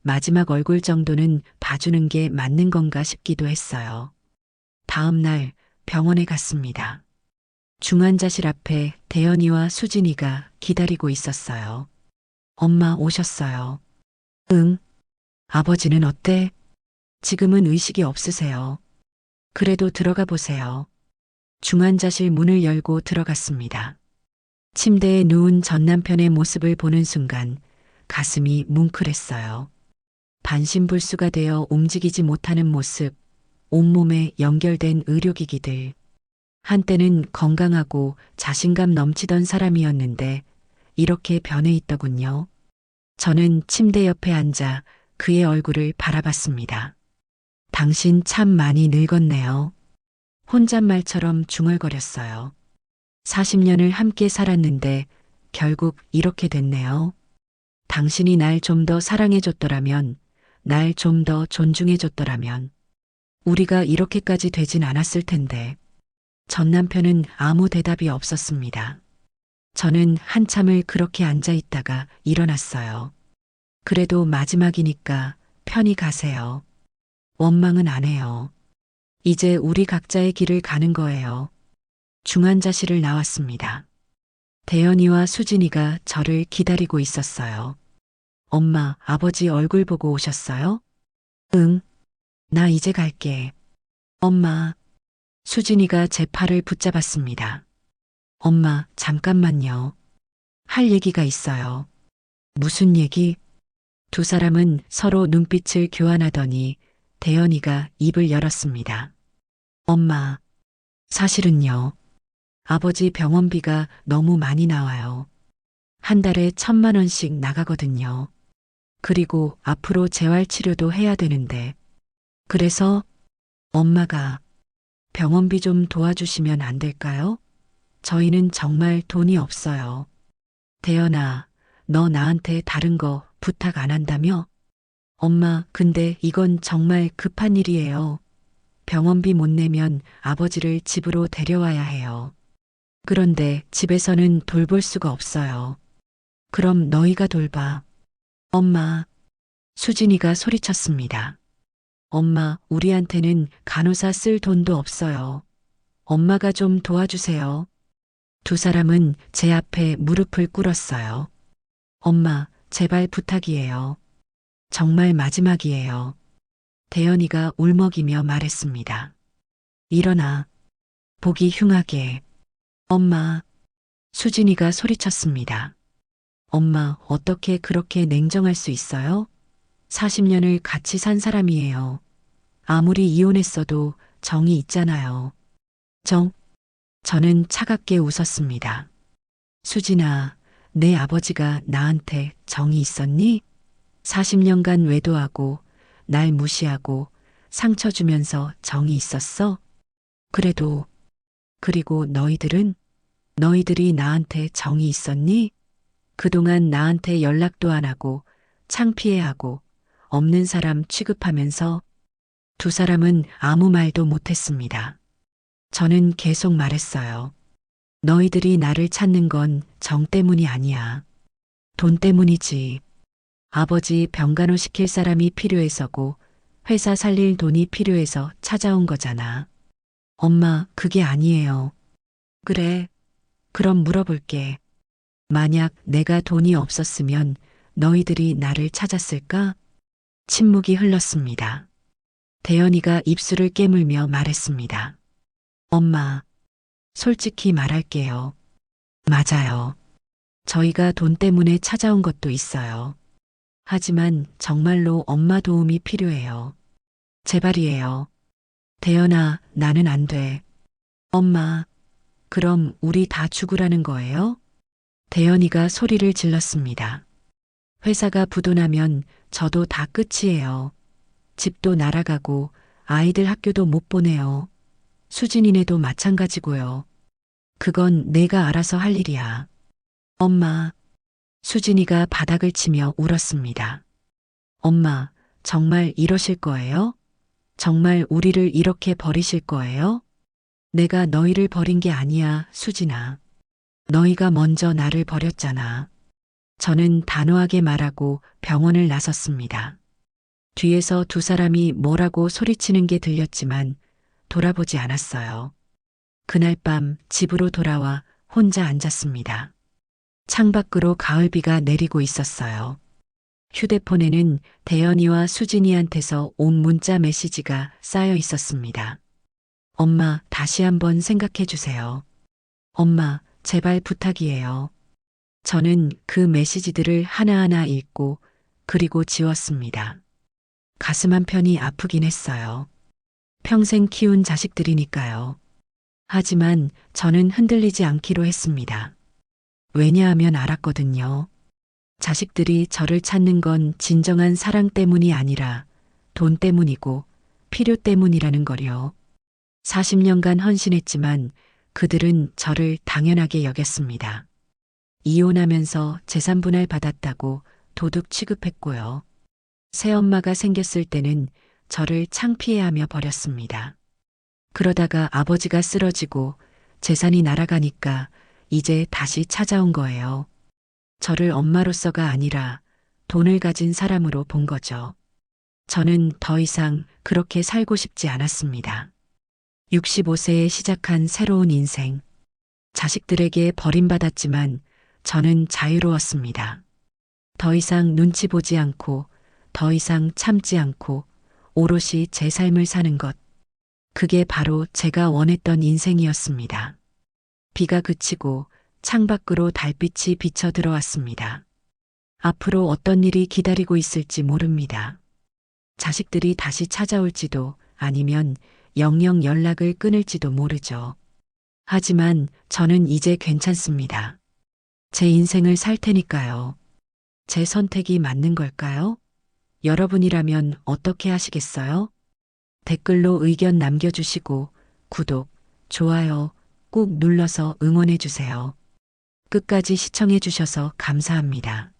마지막 얼굴 정도는 봐주는 게 맞는 건가 싶기도 했어요. 다음 날 병원에 갔습니다. 중환자실 앞에 대연이와 수진이가 기다리고 있었어요. 엄마 오셨어요. 응. 아버지는 어때? 지금은 의식이 없으세요. 그래도 들어가 보세요. 중환자실 문을 열고 들어갔습니다. 침대에 누운 전 남편의 모습을 보는 순간 가슴이 뭉클했어요. 반신불수가 되어 움직이지 못하는 모습, 온몸에 연결된 의료기기들. 한때는 건강하고 자신감 넘치던 사람이었는데 이렇게 변해 있더군요. 저는 침대 옆에 앉아 그의 얼굴을 바라봤습니다. 당신 참 많이 늙었네요. 혼잣말처럼 중얼거렸어요. 40년을 함께 살았는데 결국 이렇게 됐네요. 당신이 날 좀 더 사랑해줬더라면, 날 좀 더 존중해줬더라면, 우리가 이렇게까지 되진 않았을 텐데. 전 남편은 아무 대답이 없었습니다. 저는 한참을 그렇게 앉아 있다가 일어났어요. 그래도 마지막이니까 편히 가세요. 원망은 안 해요. 이제 우리 각자의 길을 가는 거예요. 중환자실을 나왔습니다. 대연이와 수진이가 저를 기다리고 있었어요. 엄마, 아버지 얼굴 보고 오셨어요? 응. 나 이제 갈게. 엄마. 수진이가 제 팔을 붙잡았습니다. 엄마, 잠깐만요. 할 얘기가 있어요. 무슨 얘기? 두 사람은 서로 눈빛을 교환하더니 대연이가 입을 열었습니다. 엄마, 사실은요. 아버지 병원비가 너무 많이 나와요. 한 달에 1,000만 원씩 나가거든요. 그리고 앞으로 재활치료도 해야 되는데. 그래서 엄마가 병원비 좀 도와주시면 안 될까요? 저희는 정말 돈이 없어요. 대연아, 너 나한테 다른 거 부탁 안 한다며? 엄마, 근데 이건 정말 급한 일이에요. 병원비 못 내면 아버지를 집으로 데려와야 해요. 그런데 집에서는 돌볼 수가 없어요. 그럼 너희가 돌봐. 엄마. 수진이가 소리쳤습니다. 엄마, 우리한테는 간호사 쓸 돈도 없어요. 엄마가 좀 도와주세요. 두 사람은 제 앞에 무릎을 꿇었어요. 엄마, 제발 부탁이에요. 정말 마지막이에요. 대연이가 울먹이며 말했습니다. 일어나. 보기 흉하게. 엄마. 수진이가 소리쳤습니다. 엄마, 어떻게 그렇게 냉정할 수 있어요? 40년을 같이 산 사람이에요. 아무리 이혼했어도 정이 있잖아요. 저는 차갑게 웃었습니다. 수진아, 내 아버지가 나한테 정이 있었니? 40년간 외도하고 날 무시하고 상처 주면서 정이 있었어? 그리고 너희들이 나한테 정이 있었니? 그동안 나한테 연락도 안 하고 창피해하고 없는 사람 취급하면서 두 사람은 아무 말도 못했습니다. 저는 계속 말했어요. 너희들이 나를 찾는 건 정 때문이 아니야. 돈 때문이지. 아버지 병간호 시킬 사람이 필요해서고 회사 살릴 돈이 필요해서 찾아온 거잖아. 엄마, 그게 아니에요. 그래. 그럼 물어볼게. 만약 내가 돈이 없었으면 너희들이 나를 찾았을까? 침묵이 흘렀습니다. 대연이가 입술을 깨물며 말했습니다. 엄마, 솔직히 말할게요. 맞아요. 저희가 돈 때문에 찾아온 것도 있어요. 하지만 정말로 엄마 도움이 필요해요. 제발이에요. 대연아, 나는 안 돼. 엄마, 그럼 우리 다 죽으라는 거예요? 대연이가 소리를 질렀습니다. 회사가 부도나면 저도 다 끝이에요. 집도 날아가고 아이들 학교도 못 보내요. 수진이네도 마찬가지고요. 그건 내가 알아서 할 일이야. 엄마, 수진이가 바닥을 치며 울었습니다. 엄마, 정말 이러실 거예요? 정말 우리를 이렇게 버리실 거예요? 내가 너희를 버린 게 아니야, 수진아. 너희가 먼저 나를 버렸잖아. 저는 단호하게 말하고 병원을 나섰습니다. 뒤에서 두 사람이 뭐라고 소리치는 게 들렸지만 돌아보지 않았어요. 그날 밤 집으로 돌아와 혼자 앉았습니다. 창밖으로 가을비가 내리고 있었어요. 휴대폰에는 대연이와 수진이한테서 온 문자 메시지가 쌓여 있었습니다. 엄마, 다시 한번 생각해 주세요. 엄마, 제발 부탁이에요. 저는 그 메시지들을 하나하나 읽고 그리고 지웠습니다. 가슴 한편이 아프긴 했어요. 평생 키운 자식들이니까요. 하지만 저는 흔들리지 않기로 했습니다. 왜냐하면 알았거든요. 자식들이 저를 찾는 건 진정한 사랑 때문이 아니라 돈 때문이고 필요 때문이라는 거요. 40년간 헌신했지만 그들은 저를 당연하게 여겼습니다. 이혼하면서 재산 분할 받았다고 도둑 취급했고요. 새엄마가 생겼을 때는 저를 창피해하며 버렸습니다. 그러다가 아버지가 쓰러지고 재산이 날아가니까 이제 다시 찾아온 거예요. 저를 엄마로서가 아니라 돈을 가진 사람으로 본 거죠. 저는 더 이상 그렇게 살고 싶지 않았습니다. 65세에 시작한 새로운 인생. 자식들에게 버림받았지만 저는 자유로웠습니다. 더 이상 눈치 보지 않고, 더 이상 참지 않고, 오롯이 제 삶을 사는 것. 그게 바로 제가 원했던 인생이었습니다. 비가 그치고 창밖으로 달빛이 비쳐 들어왔습니다. 앞으로 어떤 일이 기다리고 있을지 모릅니다. 자식들이 다시 찾아올지도 아니면 영영 연락을 끊을지도 모르죠. 하지만 저는 이제 괜찮습니다. 제 인생을 살 테니까요. 제 선택이 맞는 걸까요? 여러분이라면 어떻게 하시겠어요? 댓글로 의견 남겨주시고 구독, 좋아요 꾹 눌러서 응원해주세요. 끝까지 시청해주셔서 감사합니다.